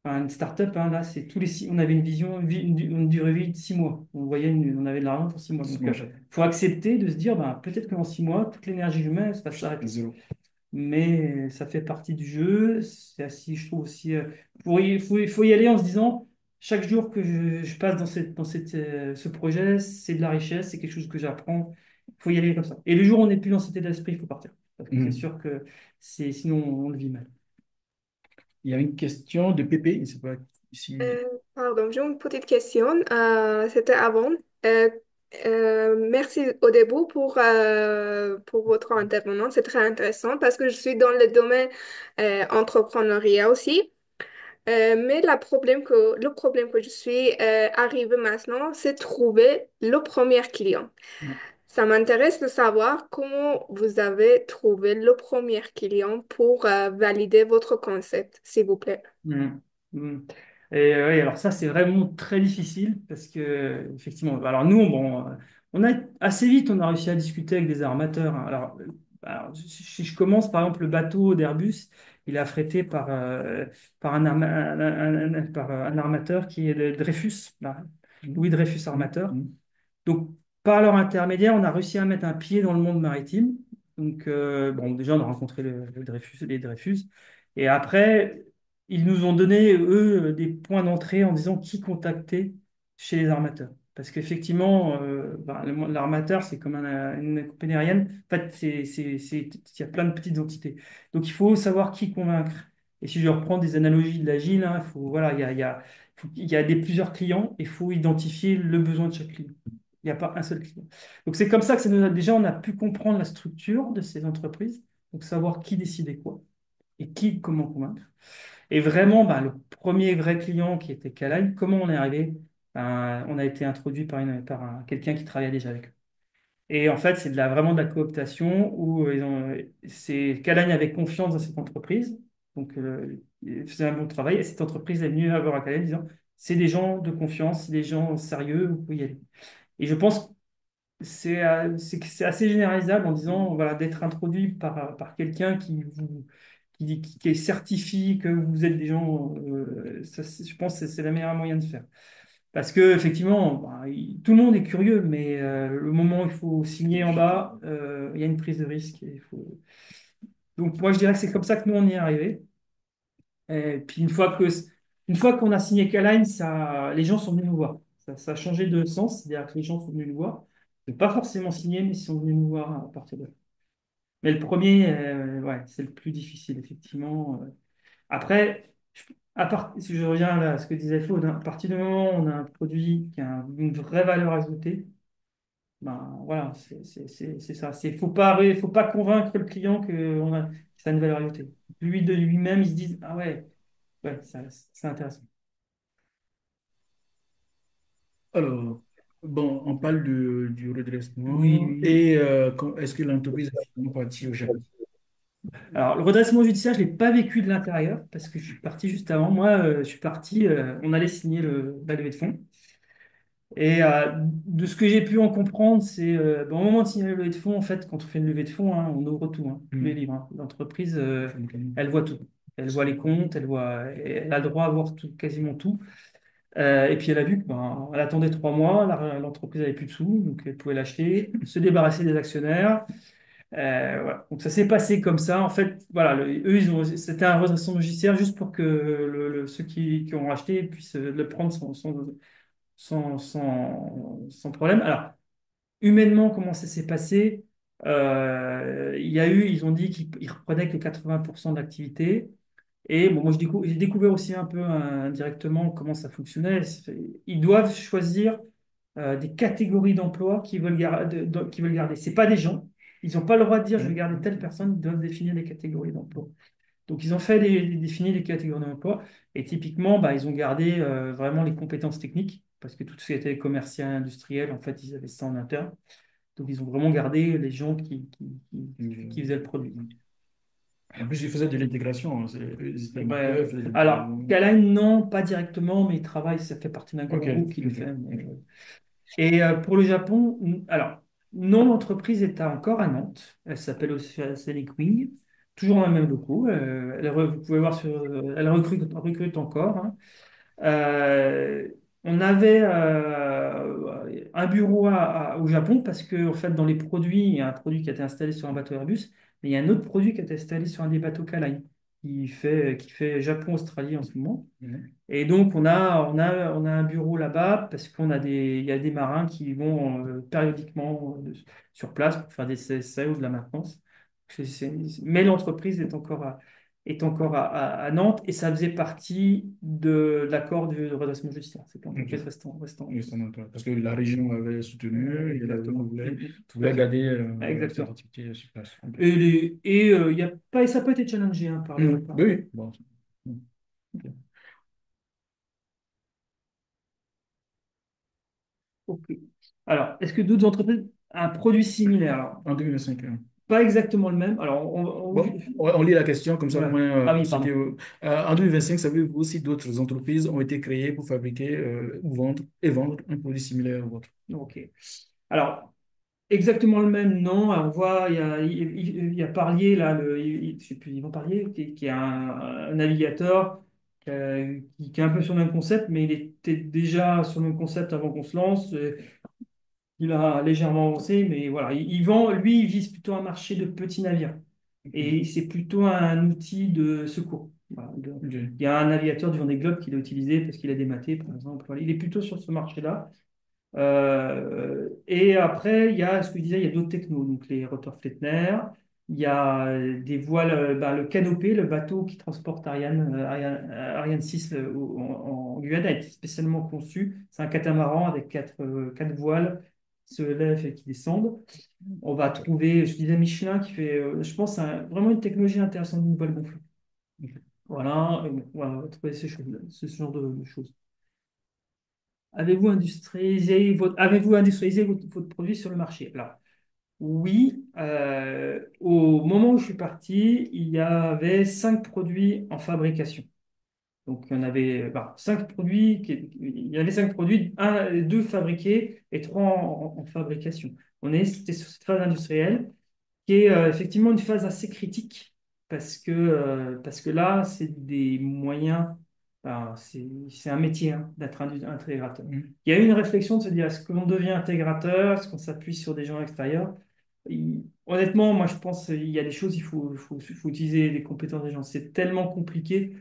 enfin, une start-up, hein, là, c'est on avait une vision, une durée de vie de 6 mois. On avait de l'argent pour 6 mois. Donc, Bon, il faut accepter de se dire, ben, peut-être que dans 6 mois, toute l'énergie humaine va s'arrêter. zéro. Mais ça fait partie du jeu. C'est assez, je trouve aussi. Il faut y aller en se disant, chaque jour que je passe ce projet, c'est de la richesse, c'est quelque chose que j'apprends. Il faut y aller comme ça. Et le jour où on n'est plus dans cet état d'esprit, il faut partir. Parce que c'est Mhm. sûr que sinon, on le vit mal. Il y a une question de Pépé, je ne sais pas si. Pardon, j'ai une petite question. C'était avant. Euh, Merci au début pour votre intervention. C'est très intéressant parce que je suis dans le domaine entrepreneuriat aussi. Mais le problème que je suis arrivée maintenant, c'est trouver le premier client. Ça m'intéresse de savoir comment vous avez trouvé le premier client pour valider votre concept, s'il vous plaît. Mm. Mm. Et oui, alors ça, c'est vraiment très difficile parce que, effectivement, alors nous, bon, on a assez vite, on a réussi à discuter avec des armateurs, hein. Si je commence, par exemple, le bateau d'Airbus, il est affrété par par un armateur qui est de Dreyfus, là, Louis Dreyfus Mhm. Armateur. Mhm. Donc, par leur intermédiaire, on a réussi à mettre un pied dans le monde maritime. Donc, bon, déjà, on a rencontré les Dreyfus. Et après, ils nous ont donné, eux, des points d'entrée en disant qui contacter chez les armateurs. Parce qu'effectivement, l'armateur, c'est comme une compagnie aérienne. En fait, il y a plein de petites entités. Donc, il faut savoir qui convaincre. Et si je reprends des analogies de l'agile, hein, voilà, il y a plusieurs clients et il faut identifier le besoin de chaque client. Il n'y a pas un seul client. Donc c'est comme ça que déjà on a pu comprendre la structure de ces entreprises, donc savoir qui décidait quoi et qui comment convaincre. Et vraiment, bah, le premier vrai client qui était Kalaï, comment on est arrivé? Ben, on a été introduit par quelqu'un qui travaillait déjà avec eux. Et en fait, c'est vraiment de la cooptation où Calagne avait confiance dans cette entreprise. Donc, il faisait un bon travail. Et cette entreprise est venue voir à Calagne en disant, c'est des gens de confiance, c'est des gens sérieux, vous pouvez y aller. Et je pense que c'est assez généralisable en disant, voilà, d'être introduit par quelqu'un qui certifie que vous êtes des gens, je pense que c'est le meilleur moyen de faire. Parce que effectivement, bah, tout le monde est curieux, mais le moment où il faut signer en bas, il y a une prise de risque. Donc moi, je dirais que c'est comme ça que nous, on y est arrivé. Et puis une fois qu'on a signé Caline, les gens sont venus nous voir. Ça a changé de sens, c'est-à-dire que les gens sont venus nous voir. Ils n'ont pas forcément signé, mais ils sont venus nous voir à partir de là. Mais le premier, ouais, c'est le plus difficile, effectivement. Après, si je reviens là, à ce que disait Claude, hein, à partir du moment où on a un produit qui a une vraie valeur ajoutée, ben, voilà, c'est ça. Faut pas convaincre le client que ça a une valeur ajoutée. Lui de lui-même, il se dit, ah ouais, ouais, c'est intéressant. Alors, bon, on parle du Oui, redressement oui. et est-ce que l'entreprise est finalement partie au Japon? Alors, le redressement judiciaire, je ne l'ai pas vécu de l'intérieur parce que je suis parti juste avant. Moi, je suis parti, on allait signer la levée de fonds. Et de ce que j'ai pu en comprendre, c'est au moment de signer la levée de fonds, en fait, quand on fait une levée de fonds, hein, on ouvre tout, hein, tous les livres, hein. L'entreprise, elle voit tout. Elle voit les comptes, elle a le droit à voir tout, quasiment tout. Et puis elle a vu elle attendait 3 mois, l'entreprise n'avait plus de sous, donc elle pouvait l'acheter, se débarrasser des actionnaires. Voilà. Donc ça s'est passé comme ça. En fait, voilà, eux, c'était un redressement judiciaire juste pour que ceux qui ont racheté puissent le prendre sans problème. Alors, humainement, comment ça s'est passé? Ils ont dit qu'ils reprenaient que 80% de l'activité. Et bon, moi, j'ai découvert aussi un peu indirectement comment ça fonctionnait. Ils doivent choisir des catégories d'emplois qu'ils veulent garder. C'est pas des gens. Ils n'ont pas le droit de dire je vais garder telle personne. Ils doivent définir des catégories d'emplois. Donc, ils ont défini des catégories d'emploi. Et typiquement, bah, ils ont gardé vraiment les compétences techniques parce que tout ce qui était commercial, industriel, en fait, ils avaient ça en interne. Donc, ils ont vraiment gardé les gens qui faisaient le produit. En plus, ils faisaient de l'intégration, hein, ils étaient Ouais. éditeurs, ils faisaient de Alors, l'intégration. Caline, non, pas directement, mais il travaille, ça fait partie d'un grand Ok, groupe qui le ok, fait. ok. Et pour le Japon, alors, non, l'entreprise est encore à Nantes. Elle s'appelle Oceanic Wing, toujours dans le même locaux. Vous pouvez voir elle recrute encore, hein. Euh, on avait un bureau au Japon parce que, en fait, dans les produits, il y a un produit qui a été installé sur un bateau Airbus, mais il y a un autre produit qui a été installé sur un des bateaux Kalai, qui fait Japon-Australie en ce moment. Mhm. Et donc, on a un bureau là-bas parce il y a des marins qui vont périodiquement sur place pour faire des essais ou de la maintenance. Mais l'entreprise est encore à Nantes et ça faisait partie de l'accord de redressement judiciaire. C'est l'entreprise Ok. restant. Oui, c'est normal. Parce que la région avait soutenu et la région Exactement. voulait garder cette Exactement. activité sur place. Ok. Ça n'a pas été challengé hein, par le. Oui, oui. Bon. Ok. Ok. Alors, est-ce que d'autres entreprises ont un produit similaire? Alors, En 2025. pas exactement le même. Alors, Bon, on lit la question comme ça au voilà. moins Ah pour oui, ceux qui. pardon. En 2025, savez-vous si d'autres entreprises ont été créées pour fabriquer ou vendre un produit similaire au vôtre? Ok. Alors, exactement le même, non. Alors, on voit, il y a Parlier, là, je sais plus, Yvan Parlier, qui est un navigateur qui est un peu sur le même concept, mais il était déjà sur le même concept avant qu'on se lance. Il a légèrement avancé, mais voilà. Lui, il vise plutôt un marché de petits navires. Et Ok. c'est plutôt un outil de secours. Voilà. Ok. Il y a un navigateur du Vendée Globe qui l'a utilisé parce qu'il a dématé, par exemple. Voilà. Il est plutôt sur ce marché-là. Et après, il y a ce que je disais, il y a d'autres technos, donc les rotors Flettner, il y a des voiles, le Canopé, le bateau qui transporte Ariane 6 en Guyane, a été spécialement conçu. C'est un catamaran avec quatre voiles qui se lèvent et qui descendent. On va trouver, je disais, Michelin qui fait, je pense, vraiment une technologie intéressante d'une voile gonflable. Voilà, et bon, voilà, on va trouver ce genre de choses. Avez-vous industrialisé votre produit sur le marché? Alors, Oui, au moment où je suis parti, il y avait 5 produits en fabrication. Donc, il y en avait 5 produits, il y avait 5 produits, deux fabriqués et trois en fabrication. C'était sur cette phase industrielle qui est effectivement une phase assez critique parce que là, c'est des moyens, c'est un métier hein, d'être intégrateur. Mhm. Il y a eu une réflexion de se dire, est-ce qu'on devient intégrateur, est-ce qu'on s'appuie sur des gens extérieurs? Honnêtement, moi, je pense qu'il y a des choses, il faut utiliser les compétences des gens. C'est tellement compliqué.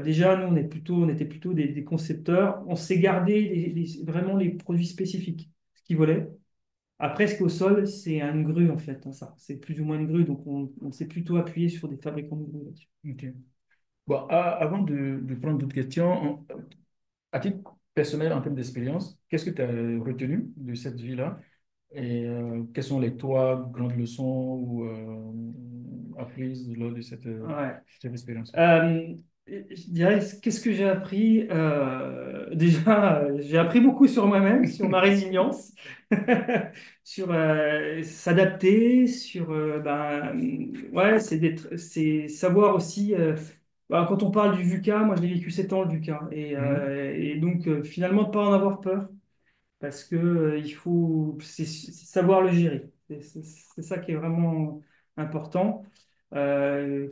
Déjà, nous, on était plutôt des concepteurs. On s'est gardé vraiment les produits spécifiques, ce qu'ils voulaient. Après, ce qui est au sol, c'est une grue, en fait, hein, ça. C'est plus ou moins une grue, donc on s'est plutôt appuyé sur des fabricants de grues là-dessus. Ok. Bon, avant de prendre d'autres questions, à titre personnel, en termes d'expérience, qu'est-ce que tu as retenu de cette vie-là? Et quelles sont les trois grandes leçons ou, apprises lors de Ouais. cette expérience? Euh, je dirais, qu'est-ce que j'ai appris? Déjà, j'ai appris beaucoup sur moi-même, sur ma résilience, sur s'adapter, sur ouais, c'est savoir aussi. Quand on parle du VUCA, moi je l'ai vécu 7 ans le VUCA, Mhm. et donc finalement de pas en avoir peur, parce que il faut c'est savoir le gérer. C'est ça qui est vraiment important. Bon,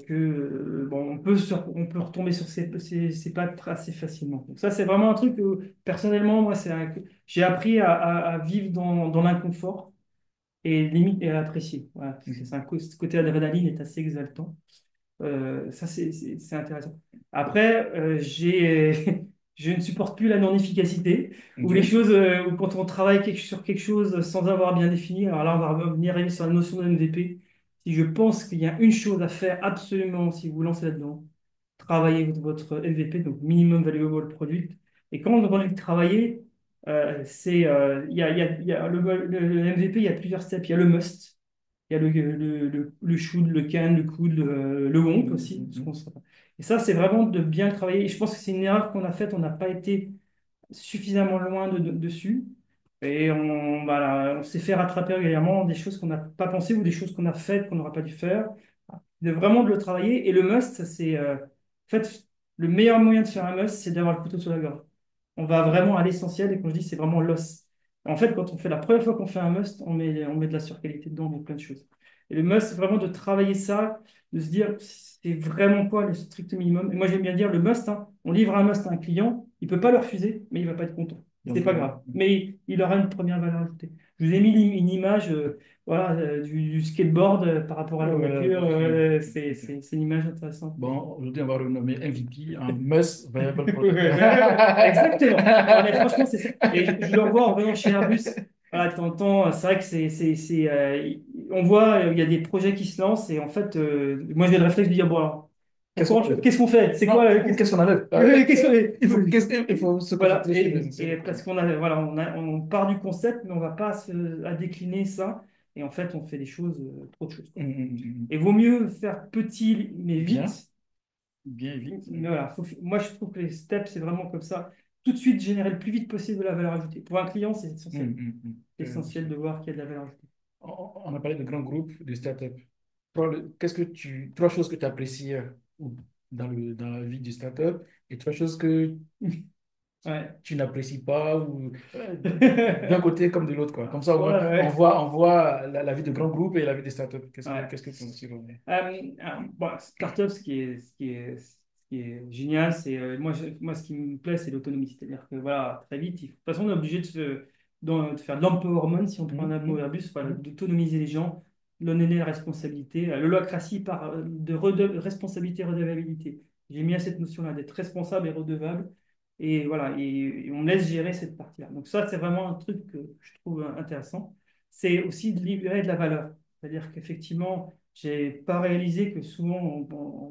on peut retomber sur ses pattes assez facilement. Donc ça, c'est vraiment un truc que personnellement, moi, j'ai appris à vivre dans l'inconfort et limite et à l'apprécier. Voilà, parce que ce côté adrénaline est assez exaltant. Ça, c'est intéressant. Après, je ne supporte plus la non-efficacité, ou les Ok. choses, où quand on travaille sur quelque chose sans avoir bien défini. Alors là, on va revenir arriver sur la notion de MVP. Si je pense qu'il y a une chose à faire absolument si vous vous lancez là-dedans, travaillez votre MVP, donc Minimum Valuable Product. Et quand on dit travailler, il y a le MVP, il y a plusieurs steps. Il y a le must. Il y a le should, le can, le could, le won't aussi. Mhm. Et ça, c'est vraiment de bien travailler. Et je pense que c'est une erreur qu'on a faite. On n'a pas été suffisamment loin dessus. Et on s'est fait rattraper régulièrement des choses qu'on n'a pas pensé ou des choses qu'on a faites qu'on n'aurait pas dû faire. Vraiment de le travailler. Et le must, en fait, le meilleur moyen de faire un must, c'est d'avoir le couteau sur la gorge. On va vraiment à l'essentiel et quand je dis, c'est vraiment l'os. En fait, quand on fait la première fois qu'on fait un must, on met de la surqualité dedans, on met plein de choses. Et le must, c'est vraiment de travailler ça, de se dire, c'est vraiment quoi le strict minimum. Et moi, j'aime bien dire, le must, hein, on livre un must à un client, il peut pas le refuser, mais il va pas être content. C'est Donc, pas grave. Mais il aura une première valeur ajoutée. Je vous ai mis une image voilà, du skateboard par rapport à la voilà, voiture. ok. C'est une image intéressante. Bon, aujourd'hui, on va renommer MVP en Must Viable Product. Exactement. Non, mais franchement, c'est ça. Et je le revois en venant chez Airbus. Voilà, de temps en temps, c'est vrai que on voit, il y a des projets qui se lancent et en fait, moi j'ai le réflexe de dire, bon, alors, Qu'est-ce qu'on fait? qu'est-ce qu'on fait? C'est quoi? Non, ou qu'est-ce qu'on enlève? Qu'est-ce qu'on fait? Il faut se Voilà, concentrer sur l'essentiel. et parce qu'on a, voilà, on part du concept, mais on va pas à décliner ça. Et en fait, on fait des choses, trop de choses, quoi. Et vaut mieux faire petit, mais Bien, vite. bien vite. Mais voilà, moi je trouve que les steps, c'est vraiment comme ça. Tout de suite générer le plus vite possible de la valeur ajoutée. Pour un client, c'est essentiel. C'est essentiel de voir qu'il y a de la valeur ajoutée. On a parlé de grands groupes, de startups. Trois choses que tu apprécies dans la vie du startup et trois choses que Ouais. tu n'apprécies pas ou d'un côté comme de l'autre, quoi. Comme ça, Ouais, ouais. on voit la vie de grands groupes et la vie des startups. Ouais. Qu'est-ce que tu en dis? Bon, startup, ce qui est génial, c'est moi, ce qui me plaît, c'est l'autonomie. C'est-à-dire que voilà, très vite, de toute façon, on est obligé de faire de l'empowerment, si on prend un mot Airbus, voilà, d'autonomiser les gens, leur donner la responsabilité. L'holacratie par responsabilité et redevabilité. J'ai mis à cette notion-là d'être responsable et redevable. Et voilà, et on laisse gérer cette partie-là. Donc ça, c'est vraiment un truc que je trouve intéressant. C'est aussi de libérer de la valeur. C'est-à-dire qu'effectivement, j'ai pas réalisé que souvent,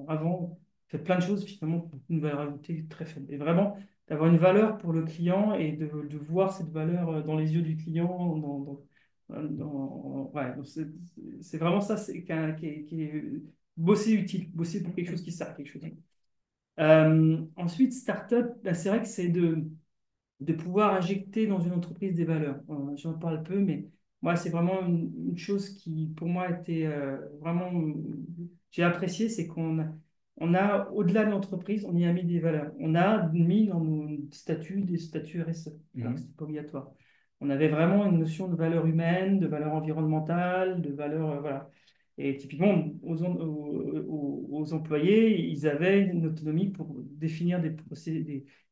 avant, on fait plein de choses finalement pour une valeur ajoutée très faible. Et vraiment, d'avoir une valeur pour le client et de voir cette valeur dans les yeux du client. Ouais, donc c'est vraiment ça, qui est bosser utile, bosser pour quelque chose qui sert à quelque chose. Ensuite, startup, ben, c'est vrai que c'est de pouvoir injecter dans une entreprise des valeurs. J'en parle peu, mais moi, c'est vraiment une chose qui, pour moi, était vraiment, j'ai apprécié, c'est qu'on a, au-delà de l'entreprise, on y a mis des valeurs. On a mis dans nos statuts des statuts RSE, alors que Mhm. c'était pas obligatoire. On avait vraiment une notion de valeur humaine, de valeur environnementale, de valeur, voilà. Et typiquement, aux employés, ils avaient une autonomie pour définir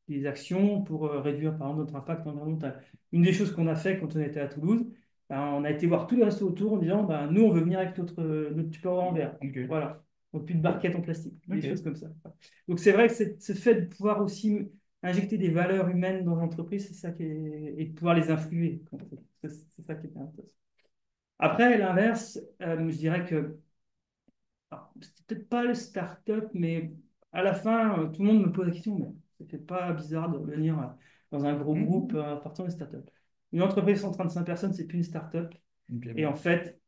des actions pour réduire, par exemple, notre impact environnemental. Une des choses qu'on a fait quand on était à Toulouse, ben, on a été voir tous les restos autour en disant ben, nous, on veut venir avec notre Tupperware en verre. Ok. Voilà. Donc, plus de barquettes en plastique, des Ok. choses comme ça. Donc, c'est vrai que ce fait de pouvoir aussi injecter des valeurs humaines dans l'entreprise, c'est ça qui est. Et de pouvoir les influer. C'est ça qui est intéressant. Après, à l'inverse, je dirais que alors, c'est peut-être pas le start-up, mais à la fin, tout le monde me pose la question, mais c'était pas bizarre de venir dans un gros groupe Mhm. partant d'une start-up. Une entreprise de 135 personnes, c'est plus une start-up. Ok, Et bon. en fait,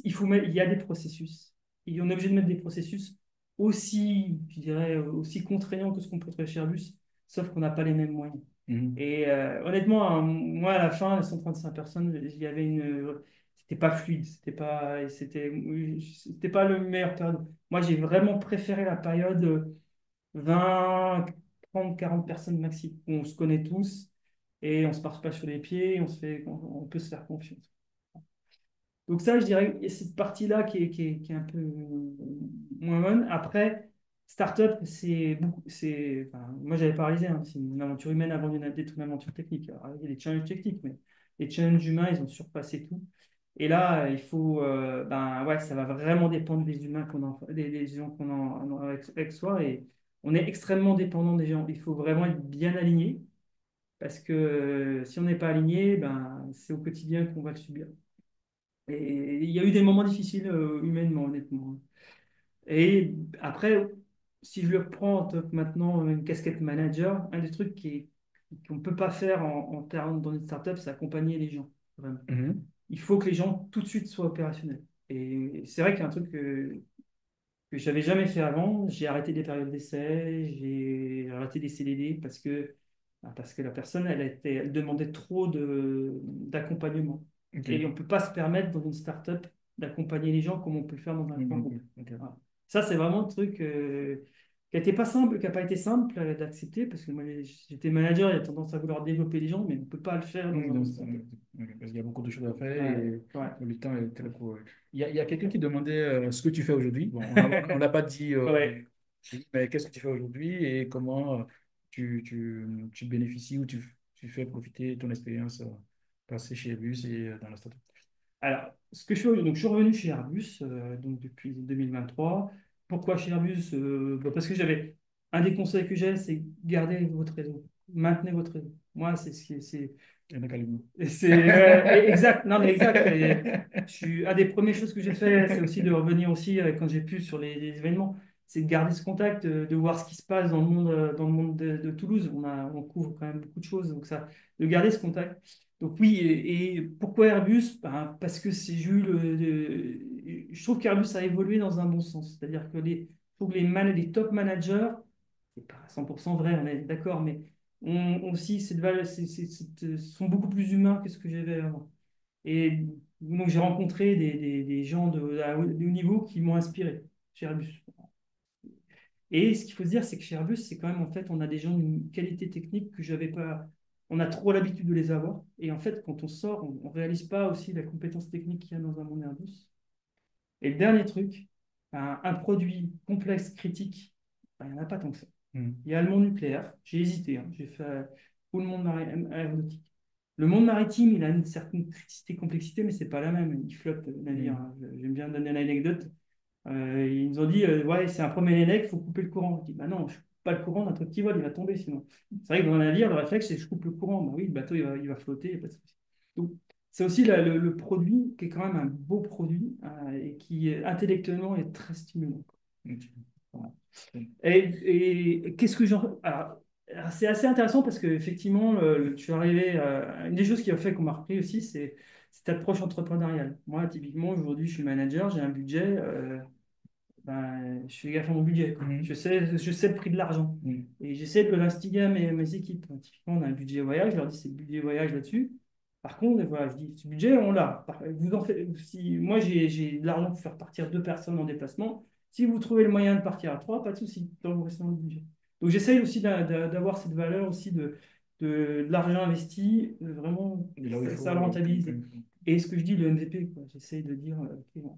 il y a des processus. Et on est obligé de mettre des processus aussi, je dirais, aussi contraignants que ce qu'on peut trouver chez Airbus, sauf qu'on n'a pas les mêmes moyens. Mhm. Et honnêtement, hein, moi, à la fin, les 135 personnes, il y avait c'était pas fluide, c'était pas le meilleur période. Moi, j'ai vraiment préféré la période 20, 30, 40 personnes maxi, où on se connaît tous et on se marche pas sur les pieds, et on peut se faire confiance. Donc ça, je dirais, il y a cette partie-là qui est un peu moins bonne. Après, startup, enfin, moi j'avais paralysé, hein, c'est une aventure humaine avant d'être une aventure technique. Alors, il y a des challenges techniques, mais les challenges humains, ils ont surpassé tout. Et là, il faut, ben ouais, ça va vraiment dépendre des humains des gens qu'on a avec soi. Et on est extrêmement dépendant des gens. Il faut vraiment être bien aligné, parce que si on n'est pas aligné, ben, c'est au quotidien qu'on va le subir. Et il y a eu des moments difficiles humainement, honnêtement. Et après, si je le reprends en tant que maintenant une casquette manager, un des trucs qu'on ne peut pas faire en termes dans une startup, c'est accompagner les gens. Vraiment. Mhm. Il faut que les gens tout de suite soient opérationnels. Et c'est vrai qu'il y a un truc que je n'avais jamais fait avant. J'ai arrêté des périodes d'essai, j'ai arrêté des CDD parce que la personne, elle demandait trop d'accompagnement. Ok. Et on ne peut pas se permettre dans une start-up d'accompagner les gens comme on peut le faire dans un grand Mhm. groupe. Ok. Voilà. Ça, c'est vraiment le truc qui n'a été pas simple, qui n'a pas été simple d'accepter, parce que moi, j'étais manager, il y a tendance à vouloir développer les gens, mais on ne peut pas le faire dans Donc, une start-up. parce qu'il y a beaucoup de choses à faire Ouais, et ouais, le temps est très court. Il y a quelqu'un qui demandait ce que tu fais aujourd'hui. Bon, on l'a pas dit, ouais. mais qu'est-ce que tu fais aujourd'hui et comment tu bénéficies ou tu fais profiter ton expérience passée chez Airbus et dans la startup. Alors, ce que je fais, donc je suis revenu chez Airbus donc depuis 2023. Pourquoi chez Airbus? Parce que un des conseils que j'ai, c'est garder votre réseau, maintenez votre réseau. Moi, c'est ce qui c'est Il y en a quasiment. exact. Non, mais exact. Et un des premières choses que j'ai fait, c'est aussi de revenir aussi quand j'ai pu sur les événements, c'est de garder ce contact, de voir ce qui se passe dans le monde de Toulouse. On couvre quand même beaucoup de choses, donc ça, de garder ce contact. Donc oui, et pourquoi Airbus? Ben, parce que je trouve qu'Airbus a évolué dans un bon sens. C'est-à-dire que je trouve que les top managers, c'est pas à 100% vrai, on est d'accord, mais ont aussi cette valeur, sont beaucoup plus humains que ce que j'avais avant. Et donc j'ai rencontré des gens de haut niveau qui m'ont inspiré chez Airbus. Et ce qu'il faut se dire, c'est que chez Airbus, c'est quand même, en fait, on a des gens d'une qualité technique que j'avais pas. On a trop l'habitude de les avoir. Et en fait, quand on sort, on ne réalise pas aussi la compétence technique qu'il y a dans un monde Airbus. Et le dernier truc, un produit complexe, critique, ben, il n'y en a pas tant que ça. Mhm. Il y a le monde nucléaire. J'ai hésité, hein. J'ai fait tout le monde aéronautique. Le monde maritime, il a une certaine criticité, complexité, mais c'est pas la même. Il flotte le navire, Mhm. hein. J'aime bien donner l'anecdote. Ils nous ont dit, ouais, c'est un premier élec, il faut couper le courant. Je dis, bah non, je coupe pas le courant, notre petit vol, il va tomber sinon. C'est vrai que dans un navire, le réflexe, c'est je coupe le courant. Bah oui, le bateau, il va flotter, il y a pas de souci. Donc, c'est aussi le produit qui est quand même un beau produit et qui intellectuellement est très stimulant. Ok. Voilà. Ok. Et qu'est-ce que j'en. Alors, c'est assez intéressant parce qu'effectivement, je suis arrivé. Une des choses qui a fait qu'on m'a repris aussi, c'est cette approche entrepreneuriale. Moi, typiquement, aujourd'hui, je suis manager, j'ai un budget. Ben, je fais gaffe à mon budget, quoi. Mhm. Je sais le prix de l'argent. Mhm. Et j'essaie de l'instiguer à mes équipes. Typiquement, on a un budget voyage, je leur dis c'est le budget voyage là-dessus. Par contre, voilà, je dis, ce budget, on l'a. Vous en faites, si, moi, j'ai de l'argent pour faire partir deux personnes en déplacement. Si vous trouvez le moyen de partir à trois, pas de souci, tant que vous restez dans le budget. Donc, j'essaye aussi d'avoir cette valeur aussi de l'argent investi, vraiment, Et là où il ça faut. le rentabilise. Et ce que je dis, le MVP, quoi, j'essaye de dire, ok, bon,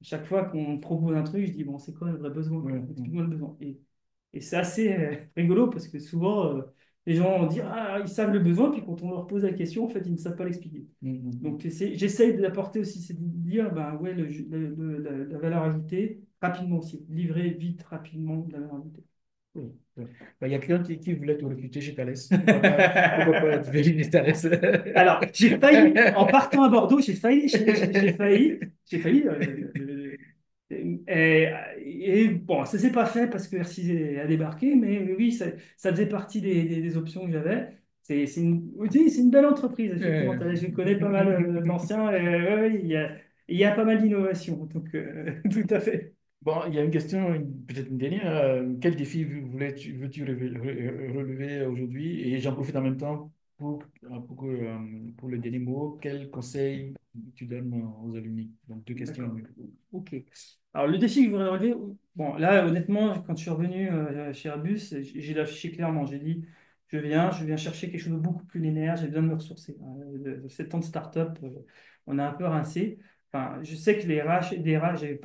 chaque fois qu'on propose un truc, je dis, bon, c'est quoi le vrai besoin, quoi. Ouais, Explique-moi le besoin. Et c'est assez rigolo parce que souvent, les gens vont dire, ah, ils savent le besoin, puis quand on leur pose la question, en fait, ils ne savent pas l'expliquer. Donc, j'essaye d'apporter aussi, c'est de dire, ben, ouais, la valeur ajoutée, rapidement aussi, livrer vite, rapidement de la valeur ajoutée. oui, oui. Ben, il y a quelqu'un qui voulait te recruter chez Thales. Pourquoi pas être venu chez Thales? Alors, j'ai failli, en partant à Bordeaux, j'ai failli. Et bon, ça s'est pas fait parce que RC a débarqué, mais oui, ça faisait partie des options que j'avais. Oui, c'est une belle entreprise, effectivement. Je connais pas mal d'anciens. Ouais, ouais, il y a pas mal d'innovations, donc tout à fait. Bon, il y a une question, peut-être une dernière. Quel défi veux-tu relever aujourd'hui? Et j'en profite en même temps pour le dernier mot. Quel conseil tu donnes aux alumni? Donc, deux questions. D'accord. Ok. Alors, le défi que je voudrais relever, bon, là, honnêtement, quand je suis revenu chez Airbus, j'ai affiché clairement. J'ai dit, je viens chercher quelque chose de beaucoup plus linéaire, j'ai besoin de me ressourcer. De 7 ans de start-up, on a un peu rincé. Enfin, je sais que les RH, des RH,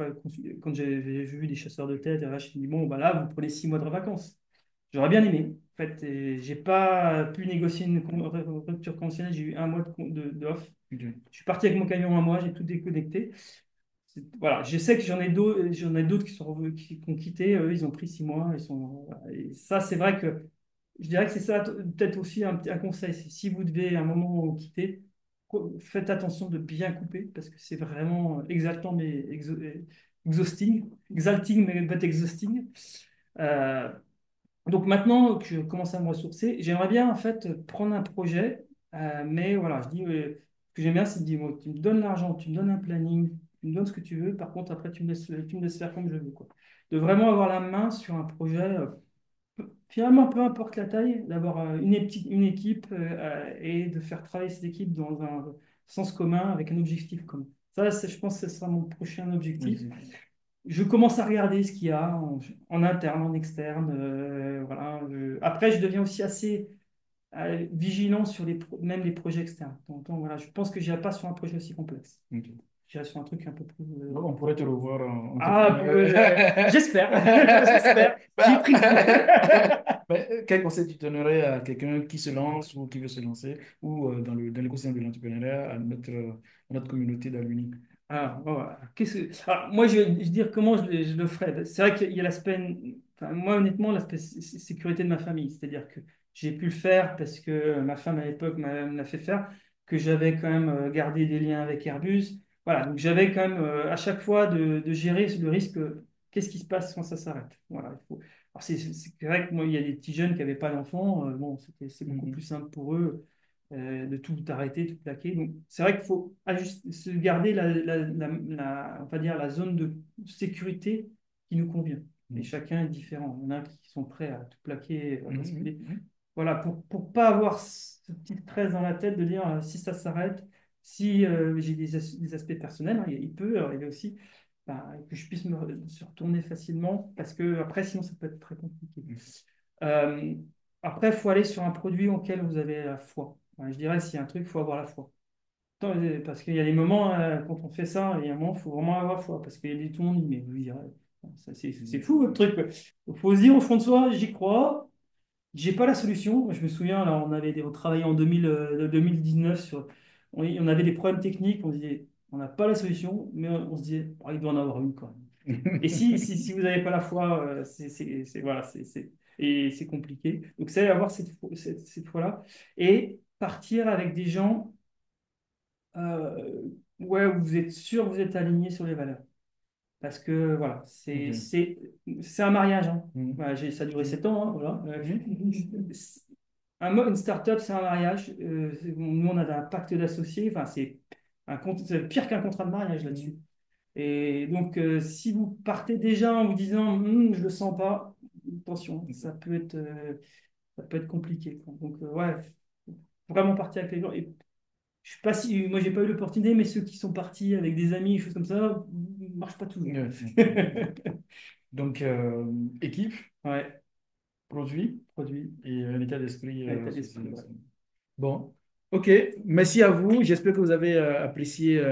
quand j'ai vu des chasseurs de tête, les RH, ils me disent, bon, bah là, vous prenez 6 mois de vacances. J'aurais bien aimé. En fait, j'ai pas pu négocier une rupture conventionnelle, j'ai eu un mois de off. Ok. Je suis parti avec mon camion un mois, j'ai tout déconnecté. Voilà, je sais que j'en ai d'autres qui ont quitté, eux, ils ont pris 6 mois. Voilà. Et ça, c'est vrai que je dirais que c'est ça peut-être aussi un conseil. C'est si vous devez à un moment quitter, faites attention de bien couper parce que c'est vraiment exaltant mais exhausting. Exalting mais but exhausting. Euh, donc maintenant que je commence à me ressourcer, j'aimerais bien en fait prendre un projet, mais voilà, je dis ce que j'aime bien, c'est de dire, moi, tu me donnes l'argent, tu me donnes un planning, tu me donnes ce que tu veux, par contre après tu me laisses faire comme je veux, quoi. De vraiment avoir la main sur un projet, finalement peu importe la taille, d'avoir une équipe et de faire travailler cette équipe dans un sens commun avec un objectif commun. Ça, je pense que ce sera mon prochain objectif. Oui. Je commence à regarder ce qu'il y a en interne, en externe. Voilà. Après, je deviens aussi assez vigilant sur même les projets externes. Donc, voilà, je pense que je n'irai pas sur un projet aussi complexe. Ok. J'irai sur un truc un peu plus. Bon, on pourrait te revoir en Ah, entrepreneur. j'espère. J'espère. J'y ai Bah, pris goût. mais quel conseil tu donnerais à quelqu'un qui se lance ou qui veut se lancer ou dans l'écosystème de l'entrepreneuriat à notre communauté d'alumni? Ah, voilà. Moi, je vais dire comment je le ferais. C'est vrai qu'il y a l'aspect, enfin, moi, honnêtement, l'aspect sécurité de ma famille. C'est-à-dire que j'ai pu le faire parce que ma femme, à l'époque, me l'a fait faire, que j'avais quand même gardé des liens avec Airbus. Voilà, donc j'avais quand même à chaque fois de gérer le risque. Qu'est-ce qui se passe quand ça s'arrête? Voilà, il faut. Alors, c'est vrai que moi, il y a des petits jeunes qui n'avaient pas d'enfants. Bon, c'est beaucoup plus Mhm. simple pour eux de tout arrêter, tout plaquer. Donc, c'est vrai qu'il faut se garder on va dire la zone de sécurité qui nous convient. Et Mhm. chacun est différent. Il y en a qui sont prêts à tout plaquer, à Mhm. basculer. Mhm. Voilà, pour pas avoir ce petit stress dans la tête de dire si ça s'arrête, si j'ai des aspects personnels, hein, il peut arriver aussi bah, que je puisse se retourner facilement parce que après, sinon, ça peut être très compliqué. Euh, Après, il faut aller sur un produit auquel vous avez la foi. Ouais, je dirais, s'il y a un truc, il faut avoir la foi. Parce qu'il y a des moments, quand on fait ça, il y a un moment, il faut vraiment avoir foi. Parce qu'il y a tout le monde dit, mais vous direz, c'est fou votre truc, quoi. Il faut se dire au fond de soi, j'y crois, j'ai pas la solution. Moi, je me souviens, là, on travaillait en 2019 on avait des problèmes techniques, on disait, on n'a pas la solution, mais on se disait, oh, il doit en avoir une, quoi. Et si vous n'avez pas la foi, voilà, et c'est compliqué. Donc, c'est avoir cette foi-là et partir avec des gens euh, ouais, où vous êtes sûr que vous êtes aligné sur les valeurs. Parce que voilà, Ok. c'est un mariage. Hein. Mhm. Voilà, ça a duré 7 ans. Hein, voilà. Mhm. Une start-up, c'est un mariage. Nous, on a un pacte d'associés. Enfin, c'est pire qu'un contrat de mariage là-dessus. Et donc, si vous partez déjà en vous disant, je le sens pas, attention, ça peut être compliqué, quoi. Donc, ouais, faut vraiment partir avec les gens. Et Je suis pas si, moi, j'ai pas eu l'opportunité, mais ceux qui sont partis avec des amis, des choses comme ça, marchent pas toujours. Ouais. Donc, équipe, Ouais, produit produit, et un état d'esprit. état d'esprit. Ouais. Bon, ok. Merci à vous. J'espère que vous avez apprécié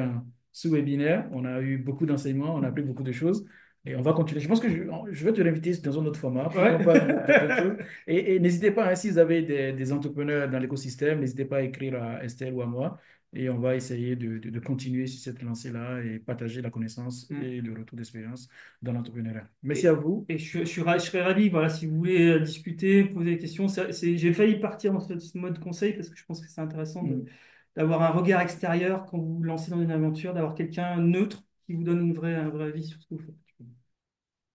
ce webinaire. On a eu beaucoup d'enseignements, on a appris beaucoup de choses. Et on va continuer. Je pense que je vais te l'inviter dans un autre format. Pourquoi pas d'autres choses. Et n'hésitez pas, hein, si vous avez des entrepreneurs dans l'écosystème, n'hésitez pas à écrire à Estelle ou à moi. Et on va essayer de continuer sur cette lancée-là et partager la connaissance Mm. et le retour d'expérience dans l'entrepreneuriat. Merci à Et, vous. et je serais ravi, voilà, si vous voulez discuter, poser des questions. J'ai failli partir dans ce mode conseil parce que je pense que c'est intéressant Mm. d'avoir un regard extérieur quand vous vous lancez dans une aventure, d'avoir quelqu'un neutre qui vous donne un vrai avis sur ce que vous faites.